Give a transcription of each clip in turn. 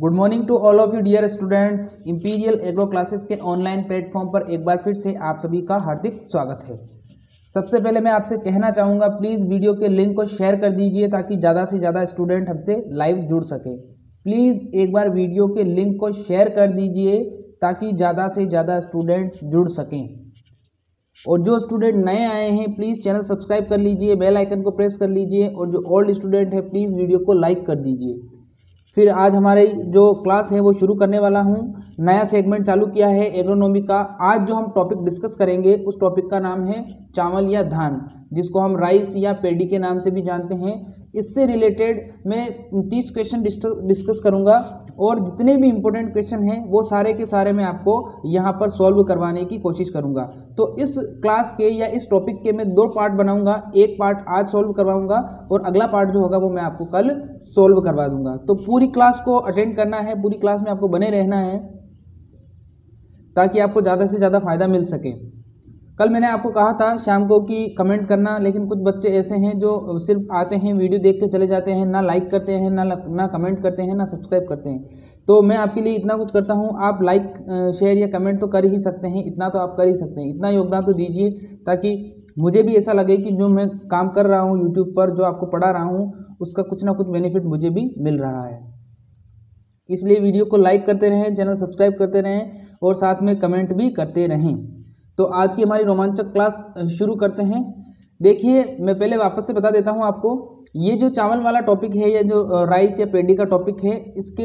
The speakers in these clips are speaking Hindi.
Good morning to all of you dear students. Imperial Agro Classes के ऑनलाइन प्लेटफॉर्म पर एक बार फिर से आप सभी का हार्दिक स्वागत है। सबसे पहले मैं आपसे कहना चाहूँगा, प्लीज़ वीडियो के लिंक को शेयर कर दीजिए ताकि ज़्यादा से ज़्यादा स्टूडेंट हमसे लाइव जुड़ सके। प्लीज़ एक बार वीडियो के लिंक को शेयर कर दीजिए ताकि ज़्यादा से ज़्यादा स्टूडेंट जुड़ सकें। और जो स्टूडेंट नए आए हैं प्लीज़ चैनल सब्सक्राइब कर लीजिए, बेल आइकन को प्रेस कर लीजिए, और जो ओल्ड स्टूडेंट है प्लीज़ वीडियो को लाइक कर दीजिए। फिर आज हमारी जो क्लास है वो शुरू करने वाला हूँ। नया सेगमेंट चालू किया है एग्रोनॉमी का। आज जो हम टॉपिक डिस्कस करेंगे उस टॉपिक का नाम है चावल या धान, जिसको हम राइस या पेडी के नाम से भी जानते हैं। इससे रिलेटेड मैं 30 क्वेश्चन डिस्कस करूंगा और जितने भी इंपॉर्टेंट क्वेश्चन हैं वो सारे के सारे मैं आपको यहाँ पर सॉल्व करवाने की कोशिश करूंगा। तो इस क्लास के या इस टॉपिक के मैं 2 पार्ट बनाऊंगा। एक पार्ट आज सॉल्व करवाऊंगा और अगला पार्ट जो होगा वो मैं आपको कल सॉल्व करवा दूंगा। तो पूरी क्लास को अटेंड करना है, पूरी क्लास में आपको बने रहना है ताकि आपको ज़्यादा से ज़्यादा फायदा मिल सके। कल मैंने आपको कहा था शाम को कि कमेंट करना, लेकिन कुछ बच्चे ऐसे हैं जो सिर्फ आते हैं, वीडियो देख के चले जाते हैं, ना लाइक करते हैं, ना कमेंट करते हैं, ना सब्सक्राइब करते हैं। तो मैं आपके लिए इतना कुछ करता हूं, आप लाइक शेयर या कमेंट तो कर ही सकते हैं, इतना तो आप कर ही सकते हैं। इतना योगदान तो दीजिए ताकि मुझे भी ऐसा लगे कि जो मैं काम कर रहा हूँ यूट्यूब पर, जो आपको पढ़ा रहा हूँ, उसका कुछ ना कुछ बेनिफिट मुझे भी मिल रहा है। इसलिए वीडियो को लाइक करते रहें, चैनल सब्सक्राइब करते रहें और साथ में कमेंट भी करते रहें। तो आज की हमारी रोमांचक क्लास शुरू करते हैं। देखिए, मैं पहले वापस से बता देता हूं आपको, ये जो चावल वाला टॉपिक है, ये जो राइस या पेडी का टॉपिक है, इसके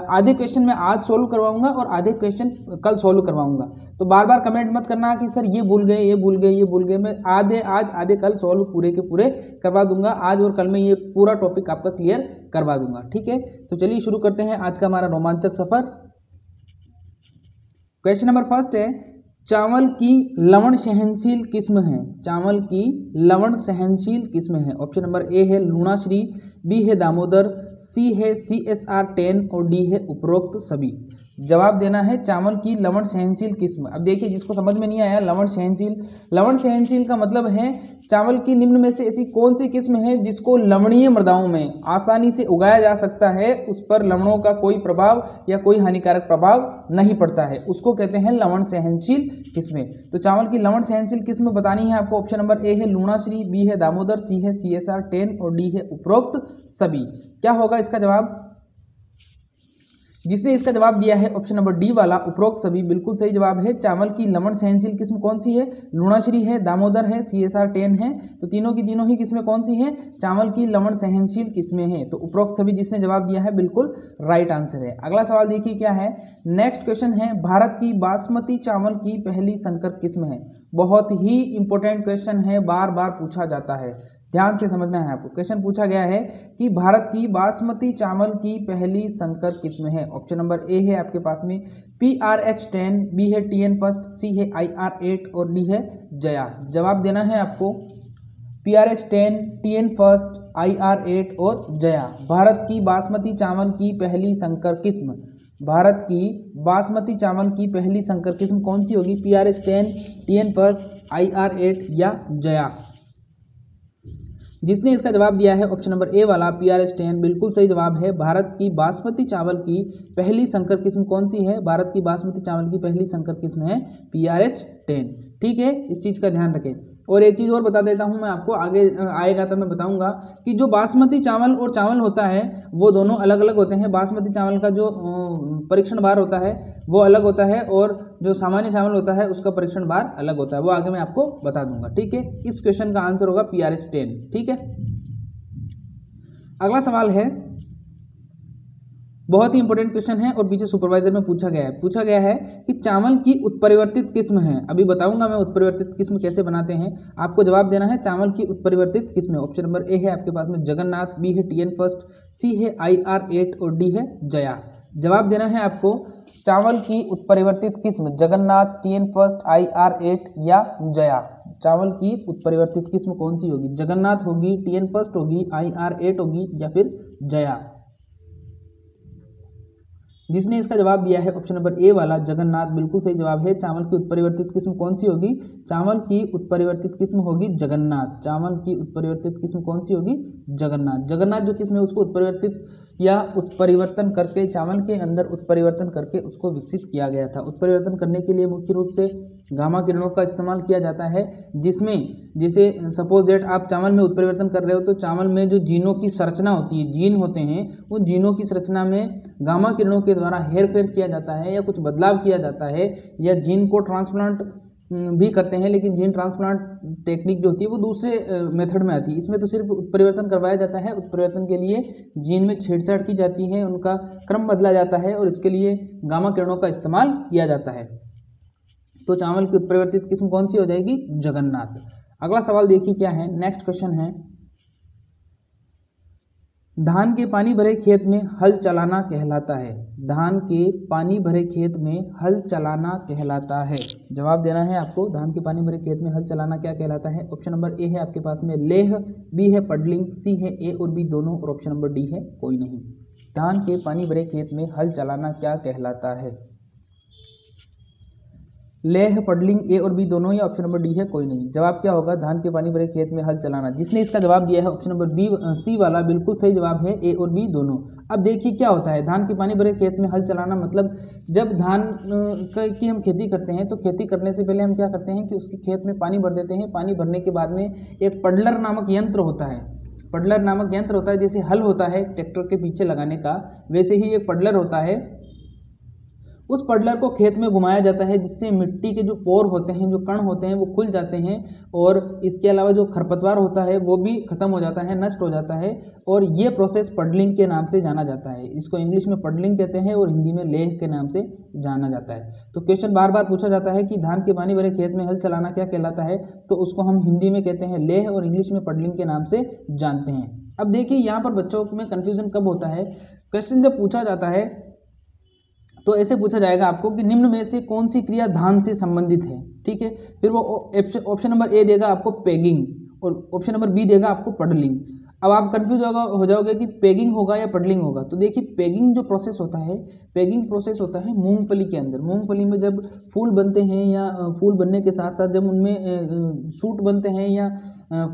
आधे क्वेश्चन मैं आज सोल्व करवाऊंगा और आधे क्वेश्चन कल सोल्व करवाऊंगा। तो बार बार कमेंट मत करना कि सर ये भूल गए, ये भूल गए, ये भूल गए। मैं आधे आज आधे कल सोल्व पूरे के पूरे करवा दूंगा। आज और कल में ये पूरा टॉपिक आपका क्लियर करवा दूंगा, ठीक है। तो चलिए शुरू करते हैं आज का हमारा रोमांचक सफर। क्वेश्चन नंबर फर्स्ट है, चावल की लवण सहनशील किस्म है। चावल की लवण सहनशील किस्म है। ऑप्शन नंबर ए है लूणाश्री, बी है दामोदर, सी है CSR 10 और डी है उपरोक्त सभी। जवाब देना है चावल की लवण सहनशील किस्म। अब देखिए, जिसको समझ में नहीं आया, लवण सहनशील का मतलब है चावल की निम्न में से ऐसी कौन सी किस्म है जिसको लवणीय मृदाओं में आसानी से उगाया जा सकता है, उस पर लवणों का कोई प्रभाव या कोई हानिकारक प्रभाव नहीं पड़ता है, उसको कहते हैं लवण सहनशील किस्में। तो चावल की लवण सहनशील किस्म बतानी है आपको। ऑप्शन नंबर ए है लूणाश्री, बी है दामोदर, सी है CSR 10 और डी है उपरोक्त सभी। क्या होगा इसका जवाब? जिसने इसका जवाब दिया है ऑप्शन नंबर डी वाला उपरोक्त सभी, बिल्कुल सही जवाब है। चावल की लवण सहनशील किस्म कौन सी है? लूणाश्री है, दामोदर है, CSR 10 है। तो तीनों की तीनों ही किस्में कौन सी हैं? चावल की लवण सहनशील किस्में हैं। तो उपरोक्त सभी जिसने जवाब दिया है बिल्कुल राइट आंसर है। अगला सवाल देखिए क्या है। नेक्स्ट क्वेश्चन है, भारत की बासमती चावल की पहली संकर किस्म है। बहुत ही इंपॉर्टेंट क्वेश्चन है, बार बार पूछा जाता है, ध्यान से समझना है आपको। क्वेश्चन पूछा गया है कि भारत की बासमती चावल की पहली संकर किस्म है। ऑप्शन नंबर ए है आपके पास में PRH 10, बी है TN फर्स्ट, सी है IR 8 और डी है जया। जवाब देना है आपको PRH 10, TN फर्स्ट, IR 8 और जया। भारत की बासमती चावल की पहली संकर किस्म, भारत की बासमती चावल की पहली संकर किस्म कौन सी होगी? PRH 10, TN फर्स्ट, IR 8 या जया। जिसने इसका जवाब दिया है ऑप्शन नंबर ए वाला PRH 10, बिल्कुल सही जवाब है। भारत की बासमती चावल की पहली संकर किस्म कौन सी है? भारत की बासमती चावल की पहली संकर किस्म है PRH 10, ठीक है। इस चीज़ का ध्यान रखें। और एक चीज़ और बता देता हूं मैं आपको, आगे आएगा तो मैं बताऊंगा कि जो बासमती चावल और चावल होता है वो दोनों अलग अलग होते हैं। बासमती चावल का जो परीक्षण भार होता है वो अलग होता है और जो सामान्य चावल होता है उसका परीक्षण भार अलग होता है, वो आगे मैं आपको बता दूंगा, ठीक है। इस क्वेश्चन का आंसर होगा PRH 10, ठीक है। अगला सवाल है, बहुत ही इंपॉर्टेंट क्वेश्चन है और पीछे सुपरवाइजर में पूछा गया है कि चावल की उत्परिवर्तित किस्म है। अभी बताऊंगा मैं उत्परिवर्तित किस्म कैसे बनाते हैं। आपको जवाब देना है चावल की उत्परिवर्तित किस्म। ऑप्शन नंबर ए है आपके पास में जगन्नाथ, बी है TN फर्स्ट, सी है IR 8 और डी है जया। जवाब देना है आपको चावल की उत्परिवर्तित किस्म जगन्नाथ, TN फर्स्ट, IR 8 या जया। चावल की उत्परिवर्तित किस्म कौन सी होगी? जगन्नाथ होगी, TN फर्स्ट होगी, IR 8 होगी या फिर जया। जिसने इसका जवाब दिया है ऑप्शन नंबर ए वाला जगन्नाथ, बिल्कुल सही जवाब है। चावल की उत्परिवर्तित किस्म कौन सी होगी? चावल की उत्परिवर्तित किस्म होगी जगन्नाथ। चावल की उत्परिवर्तित किस्म कौन सी होगी? जगन्नाथ। जगन्नाथ जो किस्म है उसको उत्परिवर्तित या उत्परिवर्तन करके, चावल के अंदर उत्परिवर्तन करके उसको विकसित किया गया था। उत्परिवर्तन करने के लिए मुख्य रूप से गामा किरणों का इस्तेमाल किया जाता है, जिसमें जैसे सपोज दैट आप चावल में उत्परिवर्तन कर रहे हो तो चावल में जो जीनों की संरचना होती है, जीन होते हैं, उन जीनों की संरचना में गामा किरणों के द्वारा हेरफेर किया जाता है या कुछ बदलाव किया जाता है, या जीन को ट्रांसप्लांट भी करते हैं, लेकिन जीन ट्रांसप्लांट टेक्निक जो होती है वो दूसरे मेथड में आती है। इसमें तो सिर्फ उत्परिवर्तन करवाया जाता है, उत्परिवर्तन के लिए जीन में छेड़छाड़ की जाती है, उनका क्रम बदला जाता है और इसके लिए गामा किरणों का इस्तेमाल किया जाता है। तो चावल की उत्परिवर्तित किस्म कौन सी हो जाएगी? जगन्नाथ। अगला सवाल देखिए क्या है, नेक्स्ट क्वेश्चन है, धान के पानी भरे खेत में हल चलाना कहलाता है। धान के पानी भरे खेत में हल चलाना कहलाता है। जवाब देना है आपको, धान के पानी भरे खेत में हल चलाना क्या कहलाता है? ऑप्शन नंबर ए है आपके पास में लेह, बी है पडलिंग, सी है ए और बी दोनों, और ऑप्शन नंबर डी है कोई नहीं। धान के पानी भरे खेत में हल चलाना क्या कहलाता है? लेह, पडलिंग, ए और बी दोनों, या ऑप्शन नंबर डी है कोई नहीं। जवाब क्या होगा? धान के पानी भरे खेत में हल चलाना। जिसने इसका जवाब दिया है ऑप्शन नंबर बी, सी वाला बिल्कुल सही जवाब है, ए और बी दोनों। अब देखिए क्या होता है, धान के पानी भरे खेत में हल चलाना मतलब जब धान की हम खेती करते हैं तो खेती करने से पहले हम क्या करते हैं कि उसके खेत में पानी भर देते हैं। पानी भरने के बाद में एक पडलर नामक यंत्र होता है, पडलर नामक यंत्र होता है, जैसे हल होता है ट्रैक्टर के पीछे लगाने का, वैसे ही एक पडलर होता है। उस पडलर को खेत में घुमाया जाता है, जिससे मिट्टी के जो पोर होते हैं, जो कण होते हैं, वो खुल जाते हैं, और इसके अलावा जो खरपतवार होता है वो भी खत्म हो जाता है, नष्ट हो जाता है, और ये प्रोसेस पडलिंग के नाम से जाना जाता है। इसको इंग्लिश में पडलिंग कहते हैं और हिंदी में लेह के नाम से जाना जाता है। तो क्वेश्चन बार बार पूछा जाता है कि धान के पानी भरे खेत में हल चलाना क्या कहलाता है, तो उसको हम हिंदी में कहते हैं लेह और इंग्लिश में पडलिंग के नाम से जानते हैं। अब देखिए यहाँ पर बच्चों में कन्फ्यूजन कब होता है, क्वेश्चन जब पूछा जाता है तो ऐसे पूछा जाएगा आपको कि निम्न में से कौन सी क्रिया धान से संबंधित है, ठीक है। फिर वो ऑप्शन नंबर ए देगा आपको पेगिंग और ऑप्शन नंबर बी देगा आपको पडलिंग। अब आप कंफ्यूज हो जाओगे कि पेगिंग होगा या पडलिंग होगा। तो देखिए पेगिंग जो प्रोसेस होता है, पेगिंग प्रोसेस होता है मूंगफली के अंदर। मूंगफली में जब फूल बनते हैं या फूल बनने के साथ साथ जब उनमें सूट बनते हैं या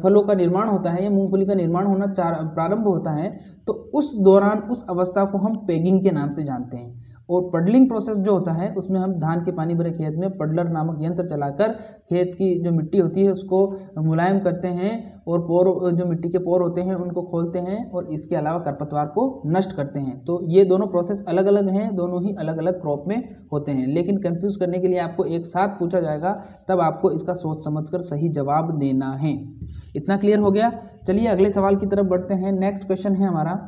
फलों का निर्माण होता है या मूंगफली का निर्माण होना प्रारंभ होता है, तो उस दौरान उस अवस्था को हम पेगिंग के नाम से जानते हैं। और पडलिंग प्रोसेस जो होता है उसमें हम धान के पानी भरे खेत में पडलर नामक यंत्र चलाकर खेत की जो मिट्टी होती है उसको मुलायम करते हैं और पोर, जो मिट्टी के पोर होते हैं उनको खोलते हैं और इसके अलावा खरपतवार को नष्ट करते हैं। तो ये दोनों प्रोसेस अलग अलग हैं, दोनों ही अलग अलग क्रॉप में होते हैं, लेकिन कंफ्यूज करने के लिए आपको एक साथ पूछा जाएगा, तब आपको इसका सोच समझकर सही जवाब देना है। इतना क्लियर हो गया? चलिए अगले सवाल की तरफ बढ़ते हैं। नेक्स्ट क्वेश्चन है हमारा,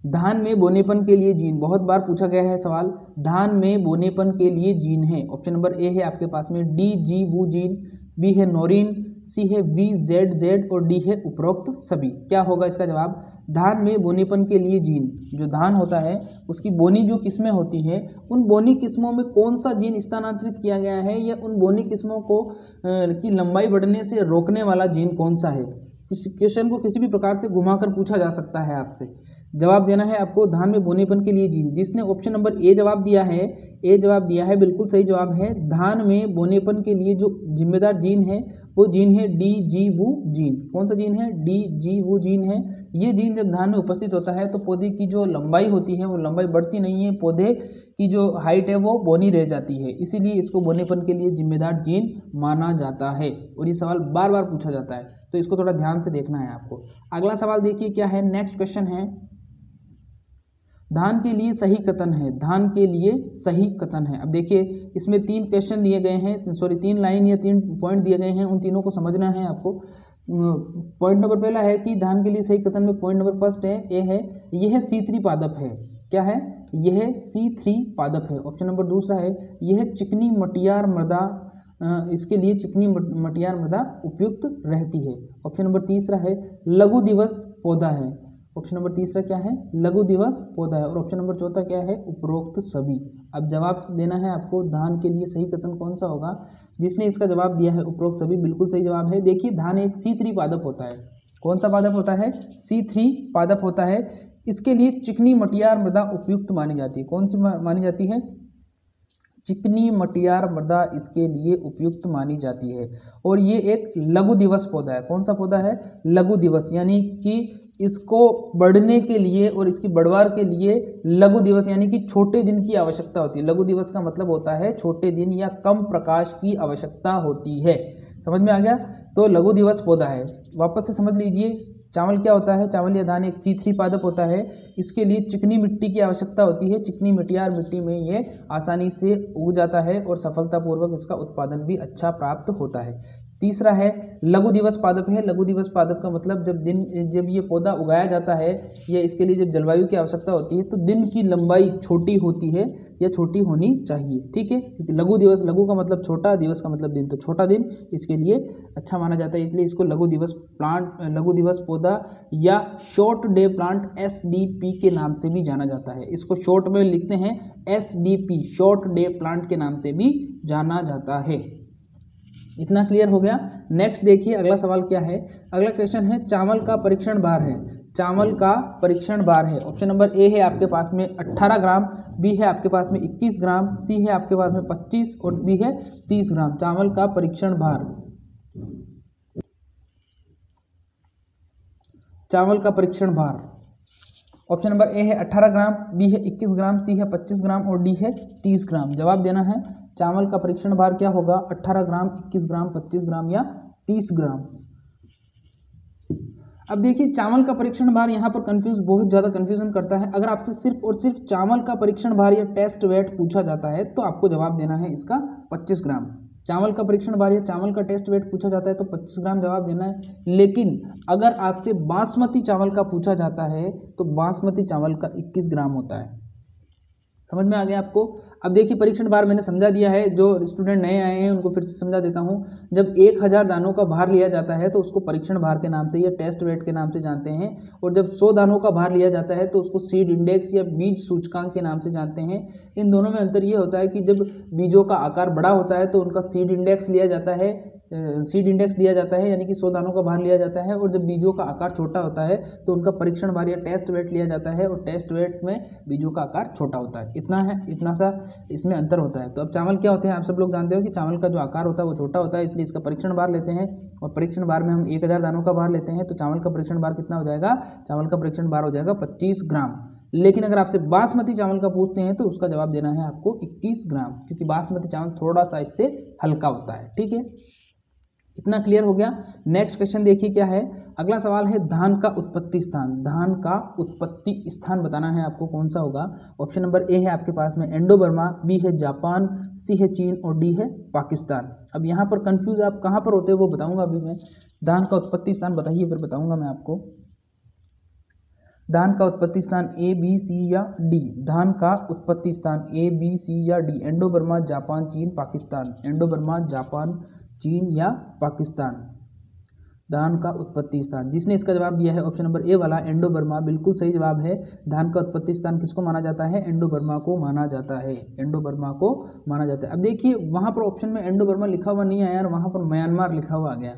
धान में बोनेपन के लिए जीन। बहुत बार पूछा गया है सवाल, धान में बोनेपन के लिए जीन है। ऑप्शन नंबर ए है आपके पास में डी जी वू जीन, बी है नोरिन, सी है वी जेड जेड और डी है उपरोक्त सभी। क्या होगा इसका जवाब? धान में बोनेपन के लिए जीन, जो धान होता है उसकी बोनी जो किस्में होती हैं, उन बोनी किस्मों में कौन सा जीन स्थानांतरित किया गया है या उन बोनी किस्मों को की लंबाई बढ़ने से रोकने वाला जीन कौन सा है। इस क्वेश्चन को किसी भी प्रकार से घुमाकर पूछा जा सकता है आपसे। जवाब देना है आपको धान में बोनेपन के लिए जीन। जिसने ऑप्शन नंबर ए जवाब दिया है, ए जवाब दिया है, बिल्कुल सही जवाब है। धान में बोनेपन के लिए जो जिम्मेदार जीन है वो जीन है डी जी वू जीन। कौन सा जीन है? डी जी वू जीन है। ये जीन जब धान में उपस्थित होता है तो पौधे की जो लंबाई होती है वो लंबाई बढ़ती नहीं है, पौधे की जो हाइट है वो बोनी रह जाती है, इसीलिए इसको बोनेपन के लिए जिम्मेदार जीन माना जाता है। और ये सवाल बार बार पूछा जाता है, तो इसको थोड़ा ध्यान से देखना है आपको। अगला सवाल देखिए क्या है, नेक्स्ट क्वेश्चन है, धान के लिए सही कथन है। धान के लिए सही कथन है। अब देखिए इसमें 3 क्वेश्चन दिए गए हैं, 3 लाइन या 3 पॉइंट दिए गए हैं, उन तीनों को समझना है आपको। पॉइंट नंबर पहला है कि धान के लिए सही कथन में पॉइंट नंबर फर्स्ट है, ए है, यह C3 पादप है। क्या है? यह C3 पादप है। ऑप्शन नंबर दूसरा है, यह चिकनी मटियार मृदा, इसके लिए चिकनी मटियार मृदा उपयुक्त रहती है। ऑप्शन नंबर तीसरा है, लघु दिवस पौधा है। ऑप्शन नंबर तीसरा क्या है? लघु दिवस पौधा है। और ऑप्शन नंबर चौथा क्या है? उपरोक्त सभी। अब जवाब देना है आपको, धान के लिए सही कथन कौन सा होगा। जिसने इसका जवाब दिया है उपरोक्त सभी, बिल्कुल सही जवाब है। देखिए धान एक C3 पादप होता है। कौन सा पादप होता है? C3 पादप होता है। इसके लिए चिकनी मटियार मृदा उपयुक्त मानी जाती है। कौन सी मानी जाती है? चिकनी मटियार मृदा इसके लिए उपयुक्त मानी जाती है। और ये एक लघु दिवस पौधा है। कौन सा पौधा है? लघु दिवस, यानी कि इसको बढ़ने के लिए और इसकी बढ़वार के लिए लघु दिवस यानी कि छोटे दिन की आवश्यकता होती है। लघु दिवस का मतलब होता है छोटे दिन या कम प्रकाश की आवश्यकता होती है। समझ में आ गया? तो लघु दिवस पौधा है। वापस से समझ लीजिए, चावल क्या होता है? चावल या धान एक C3 पादप होता है। इसके लिए चिकनी मिट्टी की आवश्यकता होती है। चिकनी मिट्टियार मिट्टी में ये आसानी से उग जाता है और सफलतापूर्वक इसका उत्पादन भी अच्छा प्राप्त होता है। तीसरा है लघु दिवस पादप है। लघु दिवस पादप का मतलब जब ये पौधा उगाया जाता है या इसके लिए जब जलवायु की आवश्यकता होती है तो दिन की लंबाई छोटी होती है या छोटी होनी चाहिए। ठीक है, क्योंकि लघु दिवस, लघु का मतलब छोटा, दिवस का मतलब दिन, तो छोटा दिन इसके लिए अच्छा माना जाता है, इसलिए इसको लघु दिवस प्लांट, लघु दिवस पौधा या शॉर्ट डे प्लांट SDP के नाम से भी जाना जाता है। इसको शॉर्ट में लिखते हैं SDP, शॉर्ट डे प्लांट के नाम से भी जाना जाता है। इतना क्लियर हो गया? नेक्स्ट देखिए अगला सवाल क्या है। अगला क्वेश्चन है चावल का परीक्षण भार है। चावल का परीक्षण भार है। ऑप्शन नंबर ए है आपके पास में 18 ग्राम, बी है आपके पास में 21 ग्राम, सी है आपके पास में 25 और डी है 30 ग्राम। चावल का परीक्षण भार, चावल का परीक्षण भार। ऑप्शन नंबर ए है 18 ग्राम, बी है 21 ग्राम, सी है 25 ग्राम और डी है 30 ग्राम। जवाब देना है चावल का परीक्षण भार क्या होगा? 18 ग्राम, 21 ग्राम, 25 ग्राम या 30 ग्राम। अब देखिए चावल का परीक्षण भार यहाँ पर बहुत ज़्यादा कंफ्यूजन करता है। अगर आपसे सिर्फ और सिर्फ चावल का परीक्षण भार या टेस्ट वेट पूछा जाता है तो आपको जवाब देना है इसका 25 ग्राम। चावल का परीक्षण भार या चावल का टेस्ट वेट पूछा जाता है तो 25 ग्राम जवाब देना है। लेकिन अगर आपसे बासमती चावल का पूछा जाता है तो बासमती चावल का 21 ग्राम होता है। समझ में आ गया आपको? अब देखिए परीक्षण भार मैंने समझा दिया है, जो स्टूडेंट नए आए हैं उनको फिर से समझा देता हूं। जब 1000 दानों का भार लिया जाता है तो उसको परीक्षण भार के नाम से या टेस्ट वेट के नाम से जानते हैं, और जब 100 दानों का भार लिया जाता है तो उसको सीड इंडेक्स या बीज सूचकांक के नाम से जानते हैं। इन दोनों में अंतर ये होता है कि जब बीजों का आकार बड़ा होता है तो उनका सीड इंडेक्स लिया जाता है, सीड इंडेक्स दिया जाता है, यानी कि 100 दानों का भार लिया जाता है, और जब बीजों का आकार छोटा होता है तो उनका परीक्षण भार या टेस्ट वेट लिया जाता है, और टेस्ट वेट में बीजों का आकार छोटा होता है। इतना सा इसमें अंतर होता है। तो अब चावल क्या होते हैं आप सब लोग जानते हो कि चावल का जो आकार होता है वो छोटा होता है, इसलिए इसका परीक्षण भार लेते हैं, और परीक्षण भार में हम 1000 दानों का भार लेते हैं तो चावल का परीक्षण भार कितना हो जाएगा? चावल का परीक्षण भार हो जाएगा 25 ग्राम। लेकिन अगर आपसे बासमती चावल का पूछते हैं तो उसका जवाब देना है आपको 21 ग्राम, क्योंकि बासमती चावल थोड़ा सा इससे हल्का होता है। ठीक है, इतना क्लियर हो गया? नेक्स्ट क्वेश्चन देखिए क्या है। अगला सवाल है धान का उत्पत्ति स्थान। धान का उत्पत्ति स्थान बताना है आपको, कौन सा होगा? ऑप्शन नंबर ए है आपके पास में इंडो बर्मा, बी है जापान, सी है चीन और डी है पाकिस्तान। अब यहाँ पर कंफ्यूज आप कहाँ पर होते हो वो बताऊंगा अभी मैं। धान का उत्पत्ति स्थान बताइए, फिर बताऊंगा मैं आपको। धान का उत्पत्ति स्थान A, B, C या D। धान का उत्पत्ति स्थान A, B, C या D। इंडो बर्मा, जापान, चीन, पाकिस्तान। इंडो बर्मा, जापान, चीन या पाकिस्तान। धान का उत्पत्ति स्थान, जिसने इसका जवाब दिया है ऑप्शन नंबर ए वाला इंडो बर्मा, बिल्कुल सही जवाब है। धान का उत्पत्ति स्थान किसको माना जाता है? इंडो बर्मा को माना जाता है। इंडो बर्मा को माना जाता है। अब देखिए वहां पर ऑप्शन में इंडो बर्मा लिखा हुआ नहीं आया यार, वहां पर म्यांमार लिखा हुआ आ गया,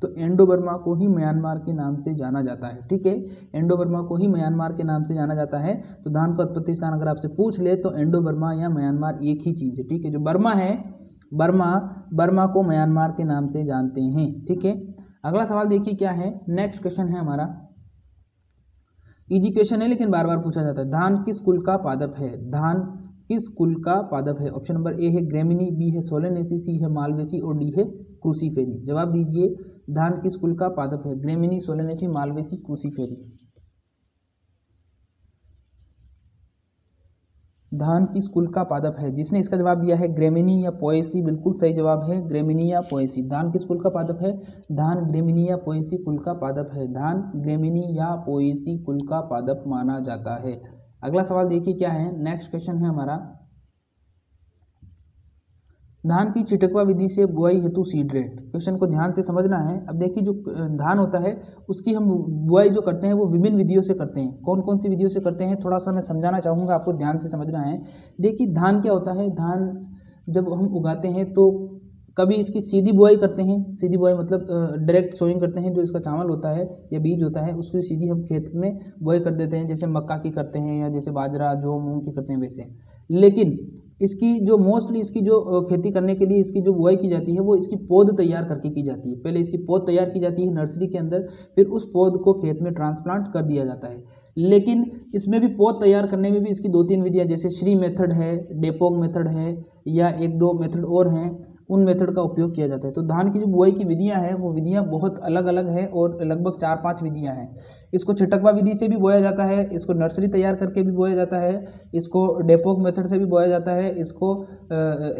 तो इंडो बर्मा को ही म्यांमार के नाम से जाना जाता है। ठीक है, इंडो बर्मा को ही म्यांमार के नाम से जाना जाता है। तो धान का उत्पत्ति स्थान अगर आपसे पूछ ले तो इंडो बर्मा या म्यांमार एक ही चीज़ है। ठीक है, जो बर्मा है, बर्मा को म्यांमार के नाम से जानते हैं। ठीक है, अगला सवाल देखिए क्या है। नेक्स्ट क्वेश्चन है हमारा, इजी क्वेश्चन है लेकिन बार बार पूछा जाता है। धान किस कुल का पादप है? धान किस कुल का पादप है? ऑप्शन नंबर ए है ग्रेमिनी, बी है सोलेनेसी, सी है मालवेसी और डी है क्रूसीफेरी। जवाब दीजिए, धान किस कुल का पादप है? ग्रेमिनी, सोलेनेसी, मालवेसी, क्रूसीफेरी। धान किस कुल का पादप है? जिसने इसका जवाब दिया है ग्रेमिनी या पोएसी, बिल्कुल सही जवाब है, ग्रेमिनी या पोएसी। धान किस कुल का पादप है? धान ग्रेमिनी या पोएसी कुल का पादप है। धान ग्रेमिनी या पोएसी कुल का पादप माना जाता है। अगला सवाल देखिए क्या है। नेक्स्ट क्वेश्चन है हमारा, धान की छिटकवा विधि से बुआई हेतु सीड रेट। क्वेश्चन को ध्यान से समझना है। अब देखिए जो धान होता है उसकी हम बुआई जो करते हैं वो विभिन्न विधियों से करते हैं। कौन कौन सी विधियों से करते हैं थोड़ा सा मैं समझाना चाहूँगा, आपको ध्यान से समझना है। देखिए धान क्या होता है, धान जब हम उगाते हैं तो कभी इसकी सीधी बुआई करते हैं। सीधी बुआई मतलब डायरेक्ट सोइंग करते हैं। जो इसका चावल होता है या बीज होता है उसको सीधी हम खेत में बुआई कर देते हैं, जैसे मक्का की करते हैं या जैसे बाजरा, जौ, मूंग की करते हैं वैसे। लेकिन इसकी जो मोस्टली इसकी जो खेती करने के लिए इसकी जो बुआई की जाती है वो इसकी पौध तैयार करके की जाती है। पहले इसकी पौध तैयार की जाती है नर्सरी के अंदर, फिर उस पौध को खेत में ट्रांसप्लांट कर दिया जाता है। लेकिन इसमें भी पौध तैयार करने में भी इसकी 2-3 विधियाँ, जैसे श्री मेथड है, डेपोग मेथड है, या 1-2 मेथड और हैं, उन मेथड का उपयोग किया जाता है। तो धान की जो बुआई की विधियां हैं वो विधियां बहुत अलग अलग हैं और लगभग 4-5 विधियां हैं। इसको छिटकवा विधि से भी बोया जाता है, इसको नर्सरी तैयार करके भी बोया जाता है, इसको डेपोक मेथड से भी बोया जाता है, इसको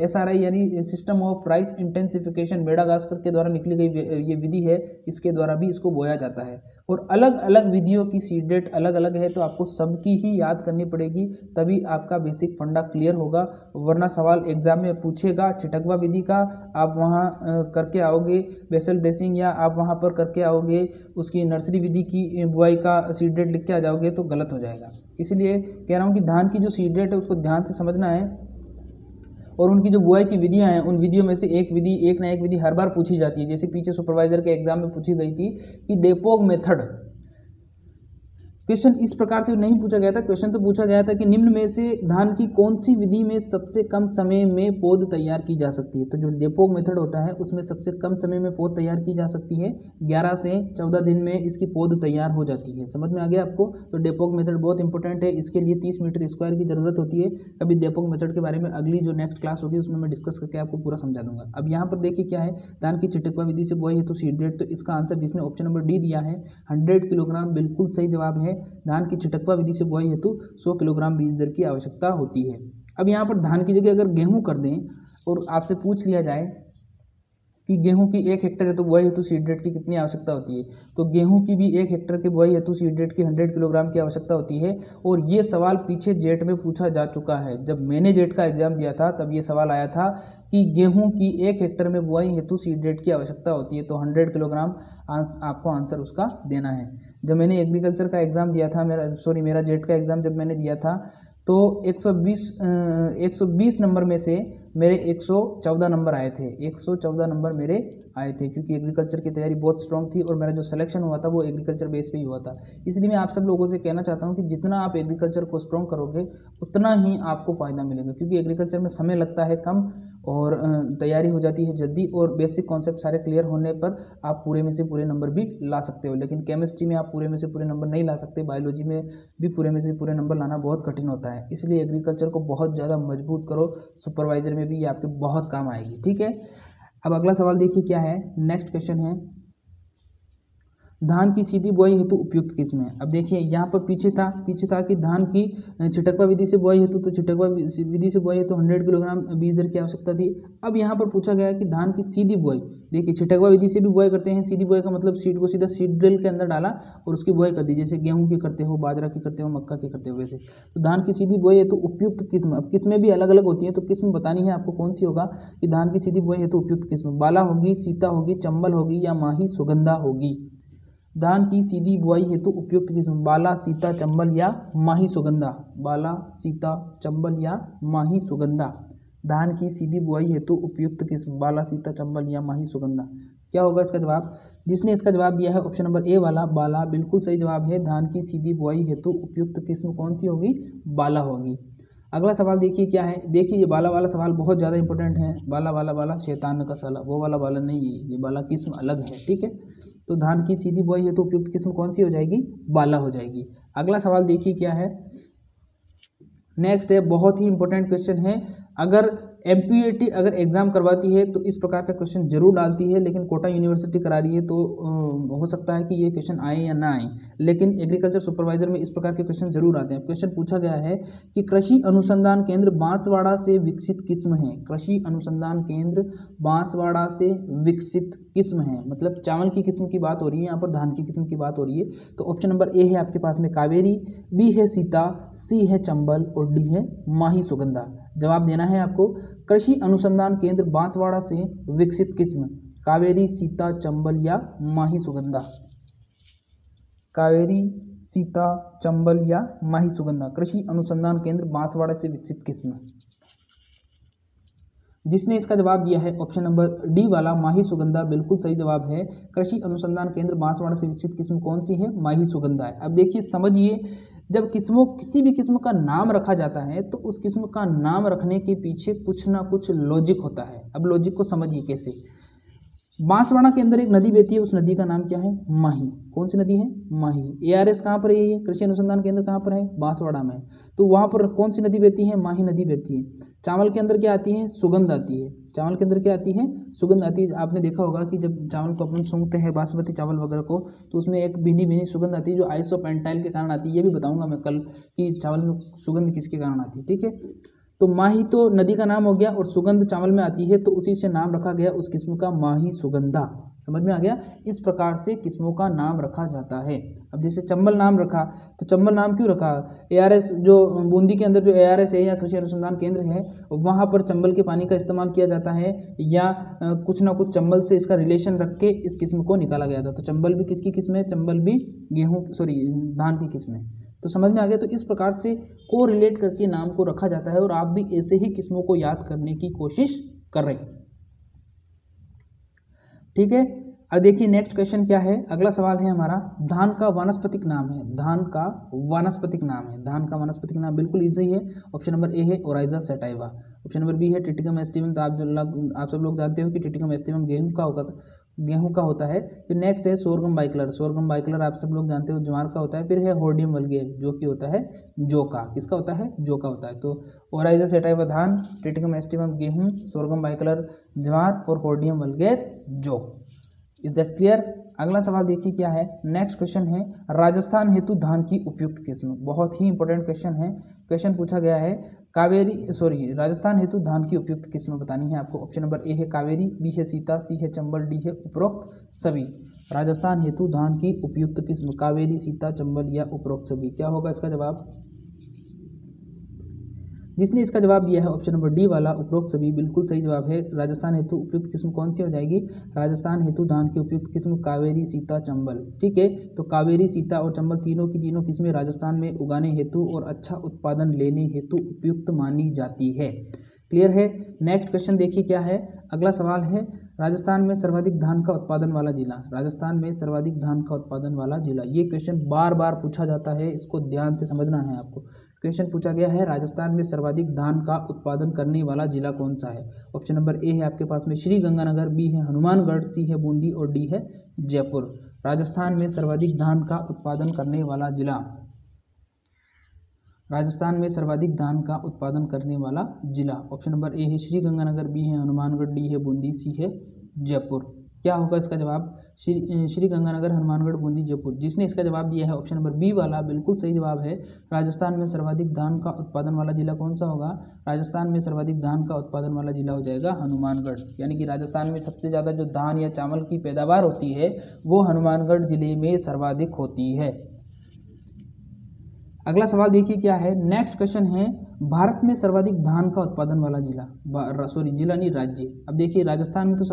SRI यानी system of rice intensification Madagascar के द्वारा निकली गई ये विधि है, इसके द्वारा भी इसको बोया जाता है। और अलग अलग विधियों की सीड डेट अलग अलग है, तो आपको सबकी ही याद करनी पड़ेगी, तभी आपका बेसिक फंडा क्लियर होगा। वरना सवाल एग्जाम में पूछेगा छिटकवा विधि का, आप वहाँ करके आओगे बेसल ड्रेसिंग, या आप वहाँ पर करके आओगे उसकी नर्सरी विधि की बुआई का सीड डेट लिख के आ जाओगे, तो गलत हो जाएगा। इसलिए कह रहा हूँ कि धान की जो सीड डेट है उसको ध्यान से समझना है, और उनकी जो बुआई की विधियां हैं उन विधियों में से एक ना एक विधि हर बार पूछी जाती है। जैसे पीछे सुपरवाइजर के एग्जाम में पूछी गई थी कि डेपोग मेथड, क्वेश्चन इस प्रकार से नहीं पूछा गया था, क्वेश्चन तो पूछा गया था कि निम्न में से धान की कौन सी विधि में सबसे कम समय में पौध तैयार की जा सकती है। तो जो डेपोग मेथड होता है उसमें सबसे कम समय में पौध तैयार की जा सकती है, 11 से 14 दिन में इसकी पौध तैयार हो जाती है। समझ में आ गया आपको। तो डेपोग मेथड बहुत इंपॉर्टेंट है, इसके लिए 30 मीटर स्क्वायर की जरूरत होती है। कभी डेपोग मेथड के बारे में अगली जो नेक्स्ट क्लास होगी उसमें मैं डिस्कस करके आपको पूरा समझा दूंगा। अब यहाँ पर देखिए क्या है, धान की छिटकवा विधि से बुआई हेतु सीड डेट, तो इसका आंसर जिसने ऑप्शन नंबर डी दिया है 100 किलोग्राम बिल्कुल सही जवाब है। धान की छिटकवा विधि से बुआई हेतु 100 किलोग्राम बीज दर की आवश्यकता होती है। अब यहाँ पर धान की जगह अगर गेहूं कर दें और आपसे पूछ लिया जाए कि गेहूं की 1 हेक्टेयर हेतु बुआई हेतु सीड रेट की कितनी आवश्यकता होती है, तो गेहूं की भी 1 हेक्टेयर की बुआई हेतु सीड रेट की 100 किलोग्राम की आवश्यकता होती है। और ये सवाल पीछे जेट में पूछा जा चुका है। जब मैंने जेट का एग्जाम दिया था तब ये सवाल आया था कि गेहूं की 1 हेक्टेयर में बुआई हेतु सीड रेट की आवश्यकता होती है, तो 100 किलोग्राम आपको आंसर उसका देना है। जब मैंने एग्रीकल्चर का एग्ज़ाम दिया था, मेरा जेट का एग्ज़ाम जब मैंने दिया था तो 120 नंबर में से मेरे 114 नंबर आए थे। 114 नंबर मेरे आए थे, क्योंकि एग्रीकल्चर की तैयारी बहुत स्ट्रॉन्ग थी और मेरा जो सिलेक्शन हुआ था वो एग्रीकल्चर बेस पे ही हुआ था। इसलिए मैं आप सब लोगों से कहना चाहता हूँ कि जितना आप एग्रीकल्चर को स्ट्रॉन्ग करोगे उतना ही आपको फ़ायदा मिलेगा, क्योंकि एग्रीकल्चर में समय लगता है कम और तैयारी हो जाती है जल्दी, और बेसिक कॉन्सेप्ट सारे क्लियर होने पर आप पूरे में से पूरे नंबर भी ला सकते हो। लेकिन केमिस्ट्री में आप पूरे में से पूरे नंबर नहीं ला सकते, बायोलॉजी में भी पूरे में से पूरे नंबर लाना बहुत कठिन होता है। इसलिए एग्रीकल्चर को बहुत ज़्यादा मजबूत करो, सुपरवाइजर में भी ये आपके बहुत काम आएगी। ठीक है, अब अगला सवाल देखिए क्या है। नेक्स्ट क्वेश्चन है, धान की सीधी बुआई हेतु उपयुक्त किस्म है। अब देखिए यहाँ पर पीछे था कि धान की छिटकवा विधि से बुआई हेतु, तो छिटकवा विधि से बुआई हेतु 100 किलोग्राम बीज दर की आवश्यकता थी। अब यहाँ पर पूछा गया है कि धान की सीधी बुआई, देखिए छिटकवा विधि से भी बुआई करते हैं। सीधी बुआई का मतलब सीड को सीधा सीड ड्रिल के अंदर डाला और उसकी बुआई कर दी, जैसे गेहूं की करते हो, बाजरा की करते हो, मक्का की करते हो वैसे। तो धान की सीधी बुआई हेतु उपयुक्त किस्म, अब किस्में भी अलग अलग होती हैं, तो किस्म बतानी है आपको कौन सी होगा कि धान की सीधी बुआई हेतु उपयुक्त किस्म बाला होगी, सीता होगी, चंबल होगी या माही सुगंधा होगी। धान की सीधी बुआई हेतु उपयुक्त किस्म बाला, सीता, चंबल या माही सुगंधा। बाला, सीता, चंबल या माही सुगंधा। धान की सीधी बुआई हेतु उपयुक्त किस्म बाला, सीता, चंबल या माही सुगंधा। क्या होगा इसका जवाब? जिसने इसका जवाब दिया है ऑप्शन नंबर ए वाला बाला, बिल्कुल सही जवाब है। धान की सीधी बुआई हेतु उपयुक्त किस्म कौन सी होगी? बाला होगी। अगला सवाल देखिए क्या है। देखिए ये बाला वाला सवाल बहुत ज़्यादा इंपॉर्टेंट है। बाला वाला बाला शैतान का साला, वो वाला बाला नहीं है, ये बाला किस्म अलग है। ठीक है, तो धान की सीधी बुआई हेतु उपयुक्त किस्म कौन सी हो जाएगी? बाला हो जाएगी। अगला सवाल देखिए क्या है। नेक्स्ट है, बहुत ही इंपॉर्टेंट क्वेश्चन है। अगर MPAT अगर एग्जाम करवाती है तो इस प्रकार का क्वेश्चन जरूर डालती है, लेकिन कोटा यूनिवर्सिटी करा रही है तो हो सकता है कि ये क्वेश्चन आए या ना आए, लेकिन एग्रीकल्चर सुपरवाइजर में इस प्रकार के क्वेश्चन जरूर आते हैं। क्वेश्चन पूछा गया है कि कृषि अनुसंधान केंद्र बांसवाड़ा से विकसित किस्म है। कृषि अनुसंधान केंद्र बांसवाड़ा से विकसित किस्म है, मतलब चावल की किस्म की बात हो रही है, यहाँ पर धान की किस्म की बात हो रही है। तो ऑप्शन नंबर ए है आपके पास में कावेरी, बी है सीता, सी है चंबल और डी है माही सुगंधा। जवाब देना है आपको। कृषि अनुसंधान केंद्र बांसवाड़ा से विकसित किस्म कावेरी, सीता, चंबल या माही सुगंधा। कावेरी, सीता, चंबल या माही सुगंधा। कृषि अनुसंधान केंद्र बांसवाड़ा से विकसित किस्म। जिसने इसका जवाब दिया है ऑप्शन नंबर डी वाला माही सुगंधा, बिल्कुल सही जवाब है। कृषि अनुसंधान केंद्र बांसवाड़ा से विकसित किस्म कौन सी है? माही सुगंधा है। अब देखिए समझिए, जब किसी भी किस्म का नाम रखा जाता है तो उस किस्म का नाम रखने के पीछे कुछ ना कुछ लॉजिक होता है। अब लॉजिक को समझिए कैसे। बांसवाड़ा के अंदर एक नदी बहती है, उस नदी का नाम क्या है? माही। कौन सी नदी है? माही। ARS कहाँ पर है? ये कृषि अनुसंधान केंद्र कहाँ पर है? बांसवाड़ा में। तो वहाँ पर कौन सी नदी बहती है? माही नदी बहती है। चावल के अंदर क्या आती है? सुगंध आती है। चावल के अंदर क्या आती है? सुगंध आती है। आपने देखा होगा कि जब चावल को अपन सूंघते हैं, बासमती चावल वगैरह को, तो उसमें एक भीनी भीनी सुगंध आती है जो आइसोपेंटाइल के कारण आती है। ये भी बताऊंगा मैं कल कि चावल में सुगंध किसके कारण आती है। ठीक है, तो माही तो नदी का नाम हो गया और सुगंध चावल में आती है, तो उसी से नाम रखा गया उस किस्म का माही सुगंधा। समझ में आ गया? इस प्रकार से किस्मों का नाम रखा जाता है। अब जैसे चंबल नाम रखा, तो चंबल नाम क्यों रखा? ARS जो बूंदी के अंदर जो ARS है या कृषि अनुसंधान केंद्र है, वहाँ पर चंबल के पानी का इस्तेमाल किया जाता है, या कुछ ना कुछ चंबल से इसका रिलेशन रख के इस किस्म को निकाला गया था। तो चंबल भी किसकी किस्म है? चंबल भी धान की किस्म है। तो समझ में आ गया? तो इस प्रकार से को रिलेट करके नाम को रखा जाता है और आप भी ऐसे ही किस्मों को याद करने की कोशिश कर रहे हैं। ठीक है, अब देखिए नेक्स्ट क्वेश्चन क्या है। अगला सवाल है हमारा, धान का वानस्पतिक नाम है। धान का वानस्पतिक नाम है। धान का वानस्पतिक नाम बिल्कुल इजी है। ऑप्शन नंबर ए है Oryza sativa. Option number B है टिटिकम एस्टिवम। तो आप सब लोग जानते हो कि टिटिकम एस्टिवम गेहूं का होता है। फिर नेक्स्ट है सोरगम बाइकलर। सोरगम बाइकलर आप सब लोग जानते हो ज्वार का होता है। फिर है होर्डियम वल्गेर जो कि होता है जौ का। किसका होता है? जौ का होता है। तो ओराइजा सैटाइवा धान, टिटिकम एस्टिवम गेहूं, सोरगम बाइकलर ज्वार और होर्डियम वल्गेर जौ। Is that clear? अगला सवाल देखिए क्या है। नेक्स्ट क्वेश्चन है, राजस्थान हेतु धान की उपयुक्त किस्म। बहुत ही इंपॉर्टेंट क्वेश्चन है। क्वेश्चन पूछा गया है राजस्थान हेतु धान की उपयुक्त किस्म बतानी है आपको। ऑप्शन नंबर ए है कावेरी, बी है सीता, सी है चंबल, डी है उपरोक्त सभी। राजस्थान हेतु धान की उपयुक्त किस्म कावेरी, सीता, चंबल या उपरोक्त सभी। क्या होगा इसका जवाब? जिसने इसका जवाब दिया है ऑप्शन नंबर डी वाला उपरोक्त सभी बिल्कुल सही जवाब है। राजस्थान हेतु उपयुक्त किस्म कौन सी हो जाएगी? राजस्थान हेतु धान की उपयुक्त किस्म कावेरी, सीता, चंबल। ठीक है, तो कावेरी, सीता और चंबल तीनों की तीनों किस्में राजस्थान में उगाने हेतु और अच्छा उत्पादन लेने हेतु उपयुक्त मानी जाती है। क्लियर है? नेक्स्ट क्वेश्चन देखिए क्या है। अगला सवाल है, राजस्थान में सर्वाधिक धान का उत्पादन वाला जिला। राजस्थान में सर्वाधिक धान का उत्पादन वाला जिला। ये क्वेश्चन बार बार पूछा जाता है, इसको ध्यान से समझना है आपको। क्वेश्चन पूछा गया है, राजस्थान में सर्वाधिक धान का उत्पादन करने वाला जिला कौन सा है? ऑप्शन नंबर ए है आपके पास में श्री गंगानगर, बी है हनुमानगढ़, सी है बूंदी और डी है जयपुर। राजस्थान में सर्वाधिक धान का उत्पादन करने वाला जिला। राजस्थान में सर्वाधिक धान का उत्पादन करने वाला जिला। ऑप्शन नंबर ए है श्री गंगानगर, बी है हनुमानगढ़, डी है बूंदी, सी है जयपुर। क्या होगा इसका जवाब? श्री गंगानगर, हनुमानगढ़, बूंदी, जयपुर। जिसने इसका जवाब दिया है ऑप्शन नंबर बी वाला बिल्कुल सही जवाब है। राजस्थान में सर्वाधिक धान का उत्पादन वाला जिला कौन सा होगा? राजस्थान में सर्वाधिक धान का उत्पादन वाला जिला हो जाएगा हनुमानगढ़। यानी कि राजस्थान में सबसे ज़्यादा जो धान या चावल की पैदावार होती है वो हनुमानगढ़ जिले में सर्वाधिक होती है। अगला सवाल देखिए क्या है। नेक्स्ट क्वेश्चन है, भारत में सर्वाधिक धान का उत्पादन वाला जिला, जिला नहीं राज्य। अब देखिए राजस्थान में तो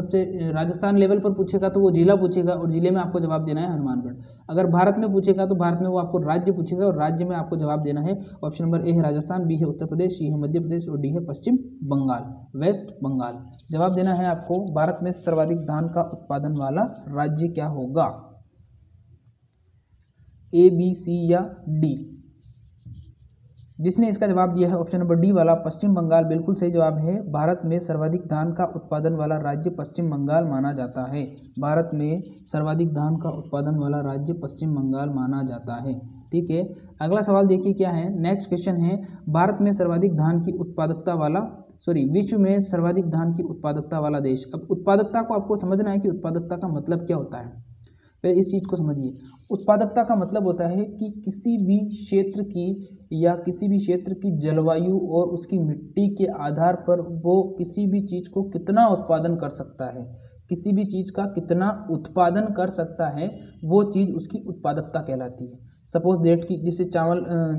राजस्थान लेवल पर पूछेगा तो वो जिला पूछेगा और जिले में आपको जवाब देना है हनुमानगढ़। अगर भारत में पूछेगा तो भारत में वो आपको राज्य पूछेगा और राज्य में आपको जवाब देना है। ऑप्शन नंबर ए है राजस्थान, बी है उत्तर प्रदेश, सी है मध्य प्रदेश और डी है पश्चिम बंगाल, वेस्ट बंगाल। जवाब देना है आपको, भारत में सर्वाधिक धान का उत्पादन वाला राज्य क्या होगा? ए, बी, सी या डी? जिसने इसका जवाब दिया है ऑप्शन नंबर डी वाला पश्चिम बंगाल बिल्कुल सही जवाब है। भारत में सर्वाधिक धान का उत्पादन वाला राज्य पश्चिम बंगाल माना जाता है। भारत में सर्वाधिक धान का उत्पादन वाला राज्य पश्चिम बंगाल माना जाता है। ठीक है, अगला सवाल देखिए क्या है। नेक्स्ट क्वेश्चन है, भारत में सर्वाधिक धान की उत्पादकता वाला विश्व में सर्वाधिक धान की उत्पादकता वाला देश। अब उत्पादकता को आपको समझना है कि उत्पादकता का मतलब क्या होता है। पहले इस चीज़ को समझिए। उत्पादकता का मतलब होता है कि किसी भी क्षेत्र की जलवायु और उसकी मिट्टी के आधार पर वो किसी भी चीज़ को कितना उत्पादन कर सकता है, किसी भी चीज़ का कितना उत्पादन कर सकता है, वो चीज़ उसकी उत्पादकता कहलाती है। सपोज दैट कि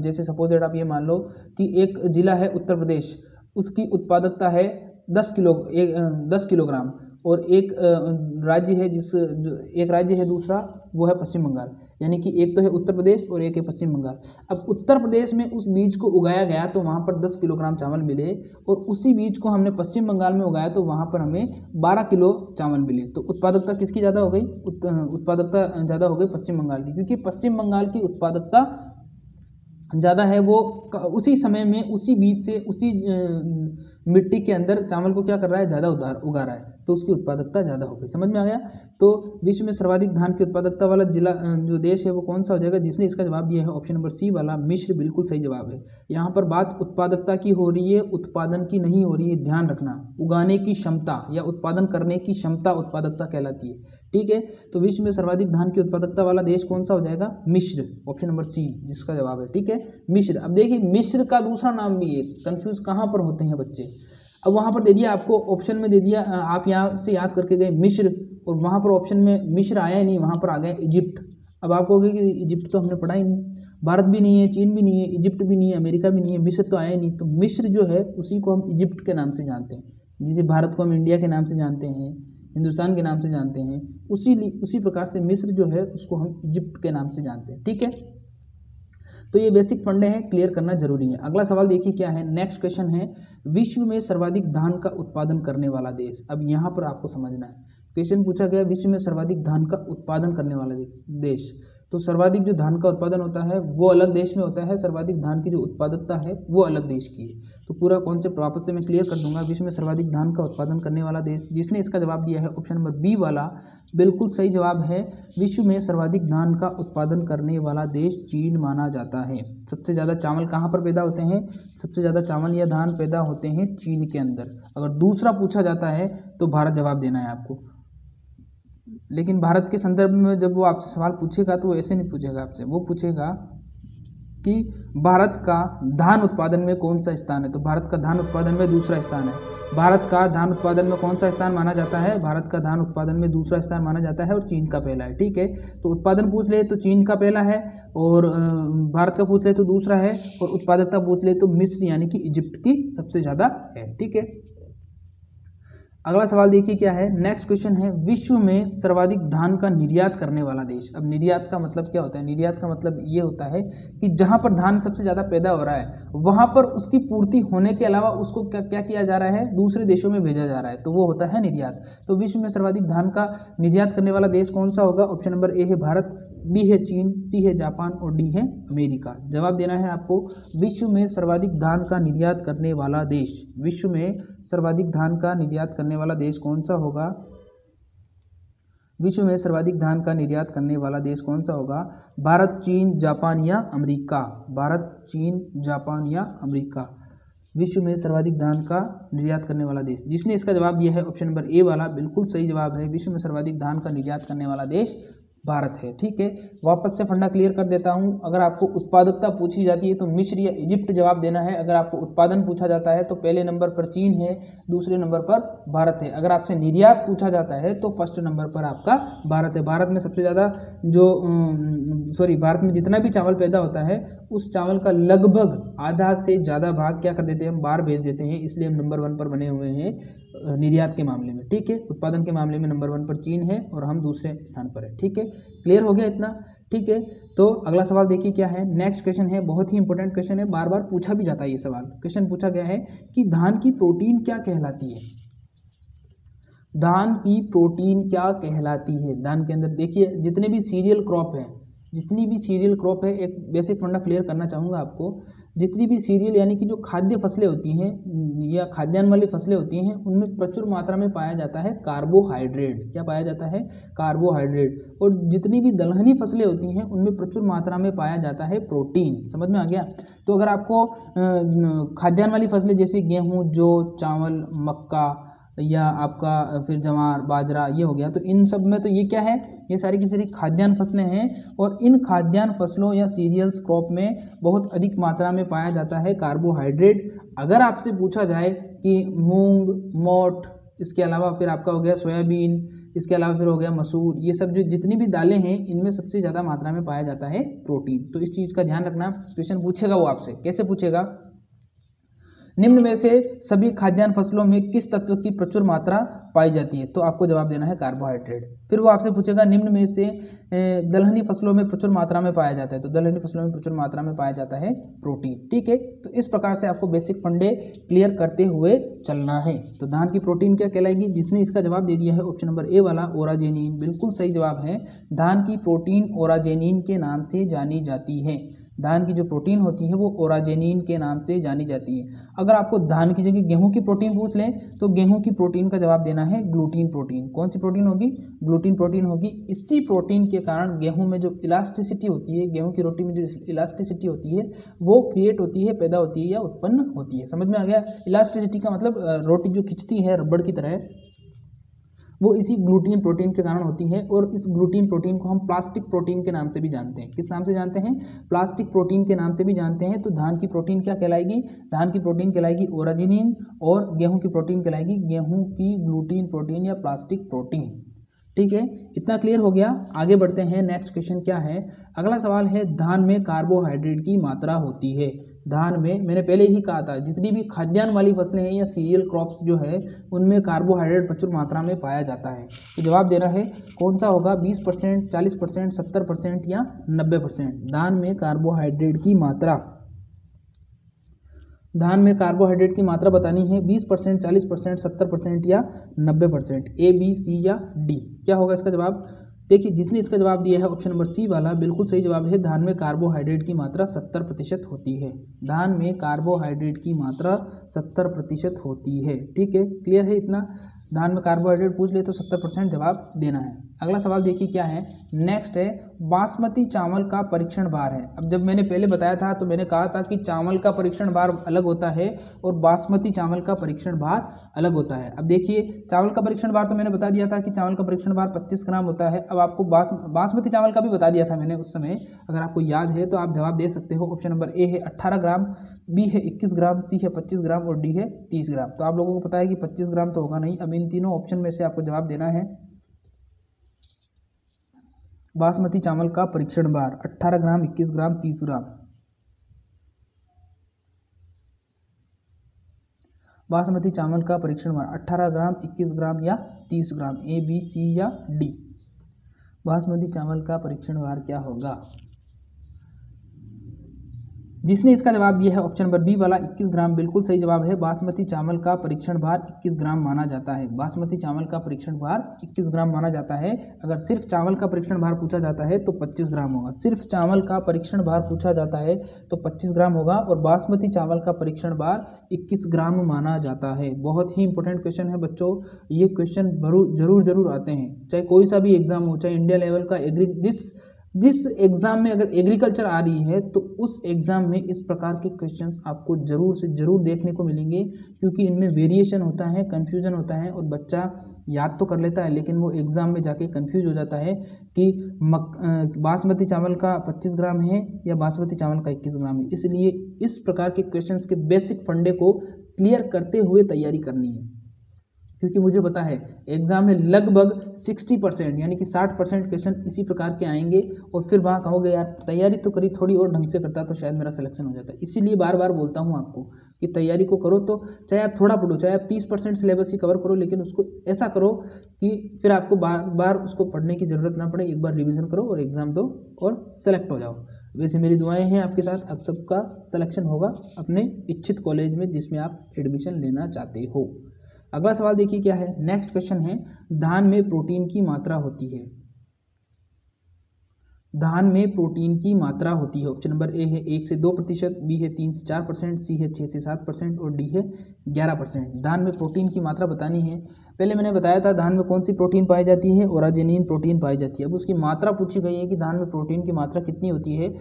जैसे सपोज दैट आप ये मान लो कि एक जिला है उत्तर प्रदेश, उसकी उत्पादकता है 10 किलोग्राम और एक राज्य है दूसरा वो है पश्चिम बंगाल। यानी कि एक तो है उत्तर प्रदेश और एक है पश्चिम बंगाल। अब उत्तर प्रदेश में उस बीज को उगाया गया तो वहाँ पर 10 किलोग्राम चावल मिले और उसी बीज को हमने पश्चिम बंगाल में उगाया तो वहाँ पर हमें 12 किलो चावल मिले। तो उत्पादकता किसकी ज़्यादा हो गई? उत्पादकता ज़्यादा हो गई पश्चिम बंगाल की, क्योंकि पश्चिम बंगाल की उत्पादकता ज़्यादा है वो उसी समय में उसी बीज से उसी मिट्टी के अंदर चावल को क्या कर रहा है, ज़्यादा उगा रहा है, तो उसकी उत्पादकता ज़्यादा होगी। समझ में आ गया। तो विश्व में सर्वाधिक धान की उत्पादकता वाला जिला जो देश है वो कौन सा हो जाएगा, जिसने इसका जवाब दिया है ऑप्शन नंबर सी वाला मिस्र, बिल्कुल सही जवाब है। यहाँ पर बात उत्पादकता की हो रही है, उत्पादन की नहीं हो रही है, ध्यान रखना। उगाने की क्षमता या उत्पादन करने की क्षमता उत्पादकता कहलाती है, ठीक है। तो विश्व में सर्वाधिक धान की उत्पादकता वाला देश कौन सा हो जाएगा, मिस्र, ऑप्शन नंबर सी जिसका जवाब है, ठीक है, मिस्र। अब देखिए मिस्र का दूसरा नाम भी है, कंफ्यूज कहाँ पर होते हैं बच्चे। अब वहाँ पर दे दिया आपको, ऑप्शन में दे दिया, आप यहाँ से याद करके गए मिस्र, और वहाँ पर ऑप्शन में मिस्र आया ही नहीं, वहाँ पर आ गया इजिप्ट। अब आप कहोगे कि इजिप्ट तो हमने पढ़ा ही नहीं, भारत भी नहीं है, चीन भी नहीं है, इजिप्ट भी नहीं है, अमेरिका भी नहीं है, मिस्र तो आया ही नहीं। तो मिस्र जो है उसी को हम इजिप्ट के नाम से जानते हैं, जिसे भारत को हम इंडिया के नाम से जानते हैं, हिंदुस्तान के नाम से जानते हैं, उसी प्रकार से मिस्र जो है उसको हम इजिप्ट के नाम से जानते हैं, ठीक है। तो ये बेसिक फंडे हैं, क्लियर करना जरूरी है। अगला सवाल देखिए क्या है, नेक्स्ट क्वेश्चन है, विश्व में सर्वाधिक धान का उत्पादन करने वाला देश। अब यहाँ पर आपको समझना है, क्वेश्चन पूछा गया विश्व में सर्वाधिक धान का उत्पादन करने वाला देश। तो सर्वाधिक जो धान का उत्पादन होता है वो अलग देश में होता है, सर्वाधिक धान की जो उत्पादकता है वो अलग देश की है। तो पूरा कॉन्सेप्ट वापस से मैं क्लियर कर दूंगा। विश्व में सर्वाधिक धान का उत्पादन करने वाला देश, जिसने इसका जवाब दिया है ऑप्शन नंबर बी वाला, बिल्कुल सही जवाब है। विश्व में सर्वाधिक धान का उत्पादन करने वाला देश चीन माना जाता है। सबसे ज़्यादा चावल कहाँ पर पैदा होते हैं, सबसे ज़्यादा चावल या धान पैदा होते हैं चीन के अंदर। अगर दूसरा पूछा जाता है तो भारत जवाब देना है आपको, लेकिन भारत के संदर्भ में जब वो आपसे सवाल पूछेगा तो वो ऐसे नहीं पूछेगा आपसे, वो पूछेगा कि भारत का धान उत्पादन में कौन सा स्थान है। तो भारत का धान उत्पादन में दूसरा स्थान है। भारत का धान उत्पादन में कौन सा स्थान माना जाता है, भारत का धान उत्पादन में दूसरा स्थान माना जाता है और चीन का पहला है, ठीक है। तो उत्पादन पूछ ले तो चीन का पहला है, और भारत का पूछ ले तो दूसरा है, और उत्पादकता पूछ ले तो मिस्र यानी कि इजिप्ट की सबसे ज़्यादा है, ठीक है। अगला सवाल देखिए क्या है, नेक्स्ट क्वेश्चन है, विश्व में सर्वाधिक धान का निर्यात करने वाला देश। अब निर्यात का मतलब क्या होता है, निर्यात का मतलब ये होता है कि जहां पर धान सबसे ज़्यादा पैदा हो रहा है वहां पर उसकी पूर्ति होने के अलावा उसको क्या किया जा रहा है, दूसरे देशों में भेजा जा रहा है, तो वो होता है निर्यात। तो विश्व में सर्वाधिक धान का निर्यात करने वाला देश कौन सा होगा, ऑप्शन नंबर ए है भारत, बी है चीन, सी है जापान और डी है अमेरिका। जवाब देना है आपको, विश्व में सर्वाधिक धान का निर्यात करने वाला देश, विश्व में सर्वाधिक धान का निर्यात करने वाला देश कौन सा होगा, विश्व में सर्वाधिक धान का निर्यात करने वाला देश कौन सा होगा, भारत, चीन, जापान या अमेरिका, भारत, चीन, जापान या अमेरिका। विश्व में सर्वाधिक धान का निर्यात करने वाला देश, जिसने इसका जवाब दिया है ऑप्शन नंबर ए वाला, बिल्कुल सही जवाब है। विश्व में सर्वाधिक धान का निर्यात करने वाला देश भारत है, ठीक है। वापस से फंडा क्लियर कर देता हूं, अगर आपको उत्पादकता पूछी जाती है तो मिस्र या इजिप्ट जवाब देना है। अगर आपको उत्पादन पूछा जाता है तो पहले नंबर पर चीन है, दूसरे नंबर पर भारत है। अगर आपसे निर्यात पूछा जाता है तो फर्स्ट नंबर पर आपका भारत है। भारत में सबसे ज़्यादा भारत में जितना भी चावल पैदा होता है उस चावल का लगभग आधा से ज़्यादा भाग क्या कर देते हैं, हम बाहर भेज देते हैं, इसलिए हम नंबर 1 पर बने हुए हैं निर्यात के मामले में, ठीक है। उत्पादन के मामले में नंबर 1 पर चीन है और हम दूसरे स्थान पर है, ठीक है। क्लियर हो गया इतना, ठीक है। तो अगला सवाल देखिए क्या है, नेक्स्ट क्वेश्चन है, बहुत ही इंपॉर्टेंट क्वेश्चन है, बार बार पूछा भी जाता है ये सवाल। क्वेश्चन पूछा गया है कि धान की प्रोटीन क्या कहलाती है, धान की प्रोटीन क्या कहलाती है। धान के अंदर देखिए जितने भी सीरियल क्रॉप है, जितनी भी सीरियल क्रॉप है, एक बेसिक फंडा क्लियर करना चाहूँगा आपको, जितनी भी सीरियल यानी कि जो खाद्य फसलें होती हैं या खाद्यान्न वाली फसलें होती हैं उनमें प्रचुर मात्रा में पाया जाता है कार्बोहाइड्रेट। क्या पाया जाता है, कार्बोहाइड्रेट। और जितनी भी दलहनी फसलें होती हैं उनमें प्रचुर मात्रा में पाया जाता है प्रोटीन। समझ में आ गया। तो अगर आपको खाद्यान्न वाली फसलें जैसे गेहूँ, जौ, चावल, मक्का या आपका फिर जवार, बाजरा ये हो गया, तो इन सब में तो ये क्या है, ये सारी की सारी खाद्यान्न फसलें हैं। और इन खाद्यान्न फसलों या सीरियल्स क्रॉप में बहुत अधिक मात्रा में पाया जाता है कार्बोहाइड्रेट। अगर आपसे पूछा जाए कि मूंग, मोठ, इसके अलावा फिर आपका हो गया सोयाबीन, इसके अलावा फिर हो गया मसूर, ये सब जो जितनी भी दालें हैं इनमें सबसे ज़्यादा मात्रा में पाया जाता है प्रोटीन। तो इस चीज़ का ध्यान रखना, क्वेश्चन पूछेगा वो आपसे, कैसे पूछेगा, निम्न में से सभी खाद्यान्न फसलों में किस तत्व की प्रचुर मात्रा पाई जाती है, तो आपको जवाब देना है कार्बोहाइड्रेट। फिर वो आपसे पूछेगा निम्न में से दलहनी फसलों में प्रचुर मात्रा में पाया जाता है, तो दलहनी फसलों में प्रचुर मात्रा में पाया जाता है प्रोटीन, ठीक है। तो इस प्रकार से आपको बेसिक फंडे क्लियर करते हुए चलना है। तो धान की प्रोटीन क्या कहलाएगी, जिसने इसका जवाब दे दिया है ऑप्शन नंबर ए वाला, ओराजेनिन, बिल्कुल सही जवाब है। धान की प्रोटीन ओराजेनिन के नाम से जानी जाती है। धान की जो प्रोटीन होती है वो ओराजेनिन के नाम से जानी जाती है। अगर आपको धान की जगह गेहूं की प्रोटीन पूछ लें तो गेहूं की प्रोटीन का जवाब देना है ग्लूटीन प्रोटीन। कौन सी प्रोटीन होगी? ग्लूटीन प्रोटीन होगी। इसी प्रोटीन के कारण गेहूं में जो इलास्टिसिटी होती है, गेहूं की रोटी में जो इलास्टिसिटी होती है वो क्रिएट होती है, पैदा होती है या उत्पन्न होती है। समझ में आ गया? इलास्टिसिटी का मतलब रोटी जो खिंचती है रबड़ की तरह, वो इसी ग्लूटीन प्रोटीन के कारण होती है। और इस ग्लूटीन प्रोटीन को हम प्लास्टिक प्रोटीन के नाम से भी जानते हैं। किस नाम से जानते हैं? प्लास्टिक प्रोटीन के नाम से भी जानते हैं। तो धान की प्रोटीन क्या कहलाएगी? धान की प्रोटीन कहलाएगी ओराजिनिन, और गेहूं की प्रोटीन कहलाएगी गेहूं की ग्लूटीन प्रोटीन या प्लास्टिक प्रोटीन। ठीक है, इतना क्लियर हो गया। आगे बढ़ते हैं। नेक्स्ट क्वेश्चन क्या है? अगला सवाल है, धान में कार्बोहाइड्रेट की मात्रा होती है। धान में मैंने पहले ही कहा था, जितनी भी खाद्यान्न वाली फसलें हैं या सीरियल क्रॉप्स जो है उनमें कार्बोहाइड्रेट प्रचुर मात्रा में पाया जाता है। तो जवाब देना है कौन सा होगा? 20%, 40%, 70% या 90%। धान में कार्बोहाइड्रेट की मात्रा, धान में कार्बोहाइड्रेट की मात्रा बतानी है। 20%, 40%, 70% या 90%। ए, बी, सी या डी? क्या होगा इसका जवाब? देखिए, जिसने इसका जवाब दिया है ऑप्शन नंबर सी वाला, बिल्कुल सही जवाब है। धान में कार्बोहाइड्रेट की मात्रा 70% होती है। धान में कार्बोहाइड्रेट की मात्रा 70% होती है। ठीक है, क्लियर है इतना? धान में कार्बोहाइड्रेट पूछ ले तो 70% जवाब देना है। अगला सवाल देखिए क्या है। नेक्स्ट है, बासमती चावल का परीक्षण भार है। अब जब मैंने पहले बताया था तो मैंने कहा था कि चावल का परीक्षण भार अलग होता है और बासमती चावल का परीक्षण भार अलग होता है। अब देखिए, चावल का परीक्षण भार तो मैंने बता दिया था कि चावल का परीक्षण भार 25 ग्राम होता है। अब आपको बासमती चावल का भी बता दिया था मैंने उस समय, अगर आपको याद है तो आप जवाब दे सकते हो। ऑप्शन नंबर ए है 18 ग्राम, बी है 21 ग्राम, सी है 25 ग्राम और डी है 30 ग्राम। तो आप लोगों को पता है कि 25 ग्राम तो होगा नहीं। अब इन तीनों ऑप्शन में से आपको जवाब देना है। बासमती चावल का परीक्षण भार 18 ग्राम, 21 ग्राम, 30 ग्राम। बासमती चावल का परीक्षण भार 18 ग्राम, 21 ग्राम या 30 ग्राम। ए, बी, सी या डी? बासमती चावल का परीक्षण भार क्या होगा? जिसने इसका जवाब दिया है ऑप्शन नंबर बी वाला 21 ग्राम, बिल्कुल सही जवाब है। बासमती चावल का परीक्षण भार 21 ग्राम माना जाता है। बासमती चावल का परीक्षण भार 21 ग्राम माना जाता है। अगर सिर्फ चावल का परीक्षण भार पूछा जाता है तो 25 ग्राम होगा। सिर्फ चावल का परीक्षण भार पूछा जाता है तो 25 ग्राम होगा और बासमती चावल का परीक्षण भार 21 ग्राम माना जाता है। बहुत ही इंपॉर्टेंट क्वेश्चन है बच्चों, ये क्वेश्चन जरूर आते हैं, चाहे कोई सा भी एग्जाम हो, चाहे इंडिया लेवल का जिस एग्जाम में अगर एग्रीकल्चर आ रही है तो उस एग्जाम में इस प्रकार के क्वेश्चंस आपको जरूर से जरूर देखने को मिलेंगे, क्योंकि इनमें वेरिएशन होता है, कंफ्यूजन होता है और बच्चा याद तो कर लेता है लेकिन वो एग्जाम में जाके कंफ्यूज हो जाता है कि बासमती चावल का 25 ग्राम है या बासमती चावल का 21 ग्राम है। इसलिए इस प्रकार के क्वेश्चंस के बेसिक फंडे को क्लियर करते हुए तैयारी करनी है, क्योंकि मुझे पता है एग्जाम में लगभग 60% यानी कि 60% क्वेश्चन इसी प्रकार के आएंगे और फिर वहाँ कहोगे यार तैयारी तो करी, थोड़ी और ढंग से करता तो शायद मेरा सिलेक्शन हो जाता। इसीलिए बार बार बोलता हूँ आपको कि तैयारी को करो, तो चाहे आप थोड़ा पढ़ो, चाहे आप 30% सिलेबस ही कवर करो, लेकिन उसको ऐसा करो कि फिर आपको बार बार उसको पढ़ने की ज़रूरत ना पड़े। एक बार रिविज़न करो और एग्ज़ाम दो और सेलेक्ट हो जाओ। वैसे मेरी दुआएं हैं आपके साथ, आप सबका सिलेक्शन होगा अपने इच्छित कॉलेज में जिसमें आप एडमिशन लेना चाहते हो। अगला सवाल देखिए क्या है। नेक्स्ट क्वेश्चन है, धान में प्रोटीन की मात्रा होती है। धान में प्रोटीन की मात्रा होती है। ऑप्शन नंबर ए है 1 से 2%, बी है 3 से 4%, सी है 6 से 7% और डी है 11%। धान में प्रोटीन की मात्रा बतानी है। पहले मैंने बताया था धान में कौन सी प्रोटीन पाई जाती है, ओराजेनिन प्रोटीन पाई जाती है। अब उसकी मात्रा पूछी गई है कि धान में प्रोटीन की मात्रा कितनी होती है।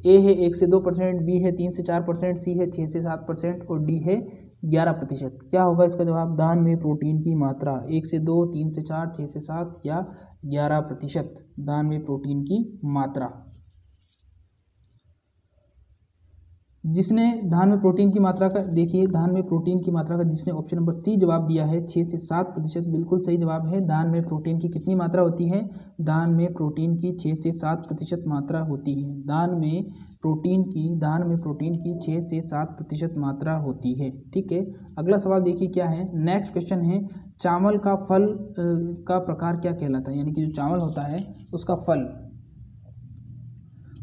ए है 1 से 2%, बी है 3 से 4%, सी है 6 से 7% और डी है 11%। क्या होगा इसका जवाब? धान में प्रोटीन की मात्रा 1 से 2, 3 से 4, 6 से 7 या 11%। धान में प्रोटीन की मात्रा, जिसने धान में प्रोटीन की मात्रा का देखिए, धान में प्रोटीन की मात्रा का जिसने ऑप्शन नंबर सी जवाब दिया है 6 से 7%, बिल्कुल सही जवाब है। धान में प्रोटीन की कितनी मात्रा होती है? धान में प्रोटीन की 6 से 7% मात्रा होती है। धान में प्रोटीन की 6 से 7% मात्रा होती है। ठीक है, अगला सवाल देखिए क्या है। नेक्स्ट क्वेश्चन है, चावल का फल का प्रकार क्या कहलाता है, यानी कि जो चावल होता है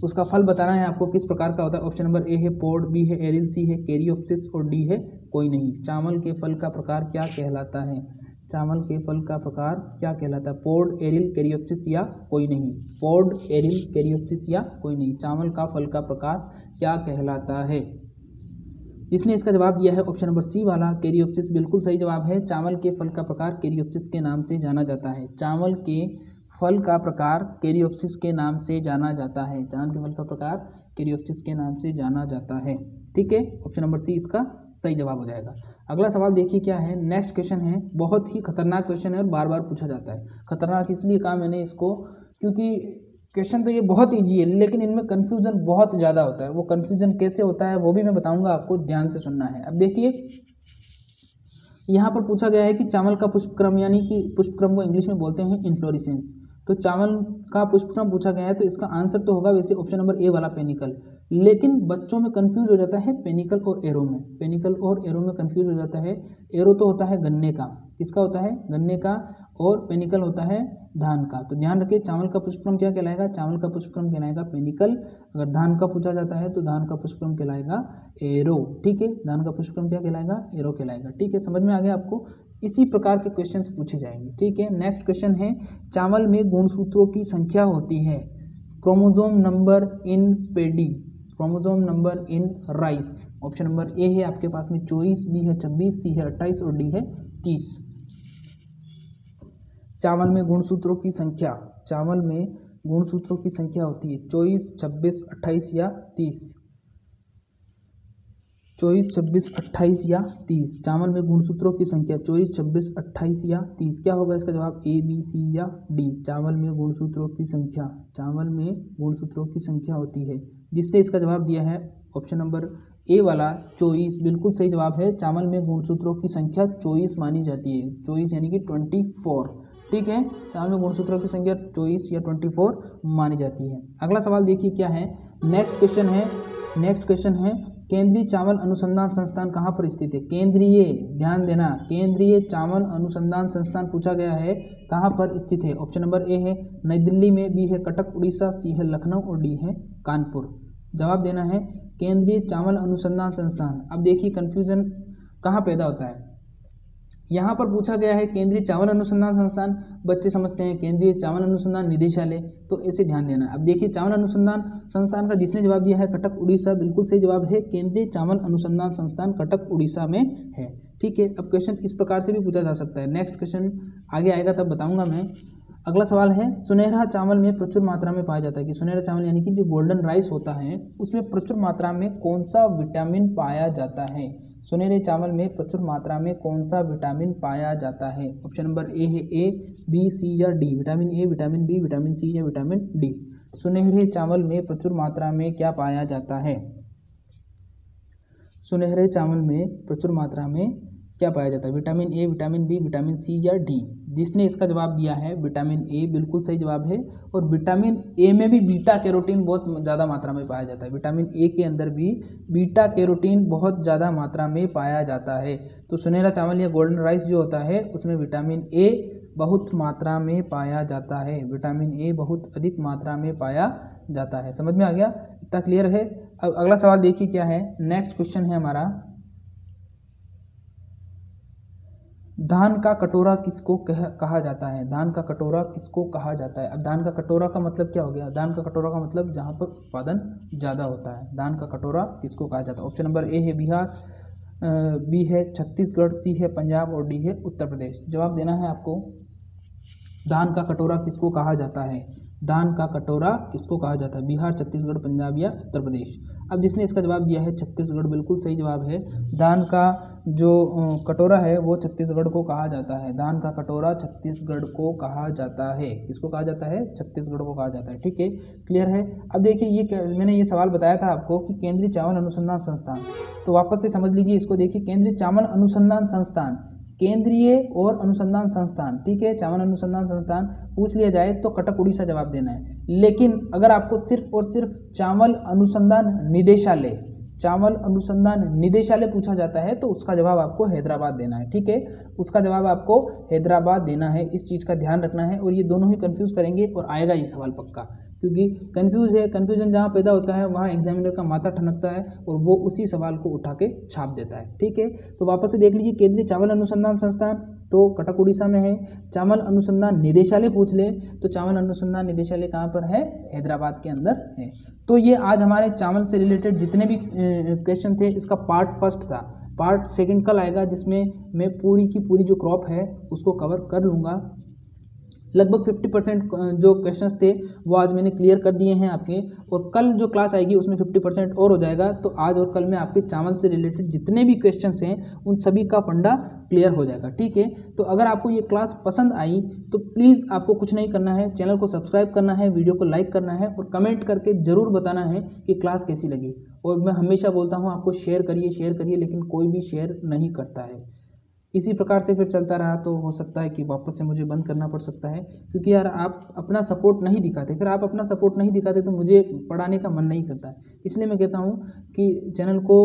उसका फल बताना है आपको किस प्रकार का होता है। ऑप्शन नंबर ए है पोड, बी है एरिल, सी है कैरियोप्सिस और डी है कोई नहीं। चावल के फल का प्रकार क्या कहलाता है? चावल के फल का प्रकार क्या कहलाता है? पोड, एरिल, कैरियोप्सिस या कोई नहीं? पोड, एरिल, कैरियोप्सिस या कोई नहीं? चावल का फल का प्रकार क्या कहलाता है? जिसने इसका जवाब दिया है ऑप्शन नंबर सी वाला कैरियोप्सिस, बिल्कुल सही जवाब है। चावल के फल का प्रकार कैरियोप्सिस के नाम से जाना जाता है। चावल के फल का प्रकार कैरियोप्सिस के नाम से जाना जाता है। चावल के फल का प्रकार कैरियोप्सिस के नाम से जाना जाता है। ठीक है, ऑप्शन नंबर सी इसका सही जवाब हो जाएगा। अगला सवाल देखिए क्या है। नेक्स्ट क्वेश्चन है, बहुत ही खतरनाक क्वेश्चन है और बार बार पूछा जाता है। खतरनाक इसलिए कहा मैंने इसको क्योंकि क्वेश्चन तो ये बहुत ईजी है, लेकिन इनमें कन्फ्यूजन बहुत ज़्यादा होता है। वो कन्फ्यूजन कैसे होता है वो भी मैं बताऊंगा, आपको ध्यान से सुनना है। अब देखिए यहाँ पर पूछा गया है कि चावल का पुष्पक्रम, यानी कि पुष्पक्रम को इंग्लिश में बोलते हैं इन्फ्लोरेसेंस। तो चावल का पुष्पक्रम पूछा गया है, तो इसका आंसर तो होगा वैसे ऑप्शन नंबर ए वाला पेनिकल। लेकिन बच्चों में कंफ्यूज हो जाता है पेनिकल और एरो में। पेनिकल और एरो में कंफ्यूज हो जाता है। एरो तो होता है गन्ने का, किसका होता है? गन्ने का। और पेनिकल होता है धान का। तो ध्यान रखिए, चावल का पुष्पक्रम क्या कहलाएगा? चावल का पुष्पक्रम कहलाएगा पेनिकल। अगर धान का पूछा जाता है तो धान का पुष्पक्रम कहलाएगा एरो। ठीक है, धान का पुष्पक्रम क्या कहलाएगा? एरो कहलाएगा। ठीक है, समझ में आ गया आपको? इसी प्रकार के क्वेश्चंस पूछे जाएंगे। ठीक है, नेक्स्ट क्वेश्चन है, चावल में गुणसूत्रों की संख्या होती है। Chromosome number in pedi, chromosome number in rice. Option number A है आपके पास में 24, बी है 26, सी है 28 और डी है 30। चावल में गुणसूत्रों की संख्या, चावल में गुणसूत्रों की संख्या होती है 24, 26, 28 या 30। 24, 26, 28 या 30। चावल में गुणसूत्रों की संख्या 24, 26, 28 या 30। क्या होगा इसका जवाब? ए, बी, सी या डी? चावल में गुणसूत्रों की संख्या, चावल में गुणसूत्रों की संख्या होती है। जिसने इसका जवाब दिया है ऑप्शन नंबर ए वाला 24, बिल्कुल सही जवाब है। चावल में गुणसूत्रों की संख्या 24 मानी जाती है। 24 यानी कि 24। ठीक है, चावल में गुणसूत्रों की संख्या 24 या 24 मानी जाती है। अगला सवाल देखिए क्या है। नेक्स्ट क्वेश्चन है केंद्रीय चावल अनुसंधान संस्थान कहाँ पर स्थित है? केंद्रीय, ध्यान देना, केंद्रीय चावल अनुसंधान संस्थान पूछा गया है, कहाँ पर स्थित है? ऑप्शन नंबर ए है नई दिल्ली में, बी है कटक उड़ीसा, सी है लखनऊ और डी है कानपुर। जवाब देना है केंद्रीय चावल अनुसंधान संस्थान। अब देखिए कन्फ्यूजन कहाँ पैदा होता है। यहाँ पर पूछा गया है केंद्रीय चावल अनुसंधान संस्थान, बच्चे समझते हैं केंद्रीय चावल अनुसंधान निदेशालय, तो ऐसे ध्यान देना। अब देखिए चावल अनुसंधान संस्थान का जिसने जवाब दिया है कटक उड़ीसा, बिल्कुल सही जवाब है। केंद्रीय चावल अनुसंधान संस्थान कटक उड़ीसा में है। ठीक है, अब क्वेश्चन इस प्रकार से भी पूछा जा सकता है। नेक्स्ट क्वेश्चन आगे आएगा तब बताऊंगा मैं। अगला सवाल है, सुनहरा चावल में प्रचुर मात्रा में पाया जाता है कि सुनहरा चावल यानी कि जो गोल्डन राइस होता है उसमें प्रचुर मात्रा में कौन सा विटामिन पाया जाता है? सुनहरे चावल में प्रचुर मात्रा में कौन सा विटामिन पाया जाता है? ऑप्शन नंबर ए है ए, बी, सी या D? Vitamin A, vitamin B, vitamin C या विटामिन डी? सुनहरे चावल में प्रचुर मात्रा में क्या पाया जाता है? सुनहरे चावल में प्रचुर मात्रा में क्या पाया जाता है? Vitamin A, vitamin B, vitamin C या डी? जिसने इसका जवाब दिया है विटामिन ए, बिल्कुल सही जवाब है। और विटामिन ए में भी बीटा कैरोटीन बहुत ज़्यादा मात्रा में पाया जाता है। विटामिन ए के अंदर भी बीटा कैरोटीन बहुत ज़्यादा मात्रा में पाया जाता है। तो सुनहरा चावल या गोल्डन राइस जो होता है उसमें विटामिन ए बहुत मात्रा में पाया जाता है। विटामिन ए बहुत अधिक मात्रा में पाया जाता है। समझ में आ गया? इतना क्लियर है? अब अगला सवाल देखिए क्या है। नेक्स्ट क्वेश्चन है हमारा, धान का कटोरा किसको कहा जाता है? धान का कटोरा किसको कहा जाता है? अब धान का कटोरा का मतलब क्या हो गया? धान का कटोरा का मतलब जहाँ पर उत्पादन ज़्यादा होता है। धान का कटोरा किसको कहा जाता है? ऑप्शन नंबर ए है बिहार, बी है छत्तीसगढ़, सी है पंजाब और डी है उत्तर प्रदेश। जवाब देना है आपको। धान का कटोरा किसको कहा जाता है? धान का कटोरा किसको कहा जाता है? बिहार, छत्तीसगढ़, पंजाब या उत्तर प्रदेश? अब जिसने इसका जवाब दिया है छत्तीसगढ़, बिल्कुल सही जवाब है। धान का जो कटोरा है वो छत्तीसगढ़ को कहा जाता है। धान का कटोरा छत्तीसगढ़ को कहा जाता है। किसको कहा जाता है? छत्तीसगढ़ को कहा जाता है। ठीक है, क्लियर है? अब देखिए ये मैंने ये सवाल बताया था आपको कि केंद्रीय चावल अनुसंधान संस्थान, तो वापस से समझ लीजिए इसको। देखिए केंद्रीय चावल अनुसंधान संस्थान, केंद्रीय और अनुसंधान संस्थान, ठीक है, चावल अनुसंधान संस्थान पूछ लिया जाए तो कटक उड़ीसा जवाब देना है। लेकिन अगर आपको सिर्फ और सिर्फ चावल अनुसंधान निदेशालय, चावल अनुसंधान निदेशालय पूछा जाता है तो उसका जवाब आपको हैदराबाद देना है। ठीक है, उसका जवाब आपको हैदराबाद देना है। इस चीज़ का ध्यान रखना है। और ये दोनों ही कंफ्यूज करेंगे और आएगा ये सवाल पक्का, क्योंकि कन्फ्यूजन जहाँ पैदा होता है वहाँ एग्जामिनर का माथा ठनकता है और वो उसी सवाल को उठा के छाप देता है। ठीक है, तो वापस से देख लीजिए केंद्रीय चावल अनुसंधान संस्थान, तो कटक उड़ीसा में है। चावल अनुसंधान निदेशालय पूछ ले तो चावल अनुसंधान निदेशालय कहाँ पर है? हैदराबाद के अंदर है। तो ये आज हमारे चावल से रिलेटेड जितने भी क्वेश्चन थे इसका पार्ट फर्स्ट था। पार्ट सेकंड कल आएगा जिसमें मैं पूरी की पूरी जो क्रॉप है उसको कवर कर लूँगा। लगभग 50% जो क्वेश्चंस थे वो आज मैंने क्लियर कर दिए हैं आपके, और कल जो क्लास आएगी उसमें 50% और हो जाएगा। तो आज और कल में आपके चावल से रिलेटेड जितने भी क्वेश्चंस हैं उन सभी का फंडा क्लियर हो जाएगा, ठीक है। तो अगर आपको ये क्लास पसंद आई तो प्लीज़ आपको कुछ नहीं करना है, चैनल को सब्सक्राइब करना है, वीडियो को लाइक करना है और कमेंट करके ज़रूर बताना है कि क्लास कैसी लगी। और मैं हमेशा बोलता हूँ आपको शेयर करिए, लेकिन कोई भी शेयर नहीं करता है। इसी प्रकार से फिर चलता रहा तो हो सकता है कि वापस से मुझे बंद करना पड़ सकता है, क्योंकि यार आप अपना सपोर्ट नहीं दिखाते। फिर आप अपना सपोर्ट नहीं दिखाते तो मुझे पढ़ाने का मन नहीं करता है। इसलिए मैं कहता हूँ कि चैनल को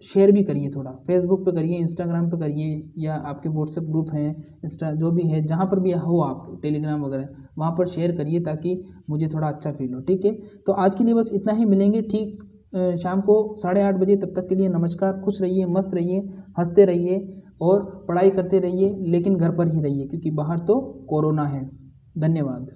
शेयर भी करिए, थोड़ा फेसबुक पे करिए, इंस्टाग्राम पे करिए, या आपके व्हाट्सएप ग्रुप हैं, इंस्टा जो भी है, जहाँ पर भी हो आप, टेलीग्राम वगैरह, वहाँ पर शेयर करिए ताकि मुझे थोड़ा अच्छा फील हो, ठीक है। तो आज के लिए बस इतना ही, मिलेंगे ठीक शाम को 8:30 बजे। तब तक के लिए नमस्कार, खुश रहिए, मस्त रहिए, हंसते रहिए और पढ़ाई करते रहिए, लेकिन घर पर ही रहिए क्योंकि बाहर तो कोरोना है। धन्यवाद।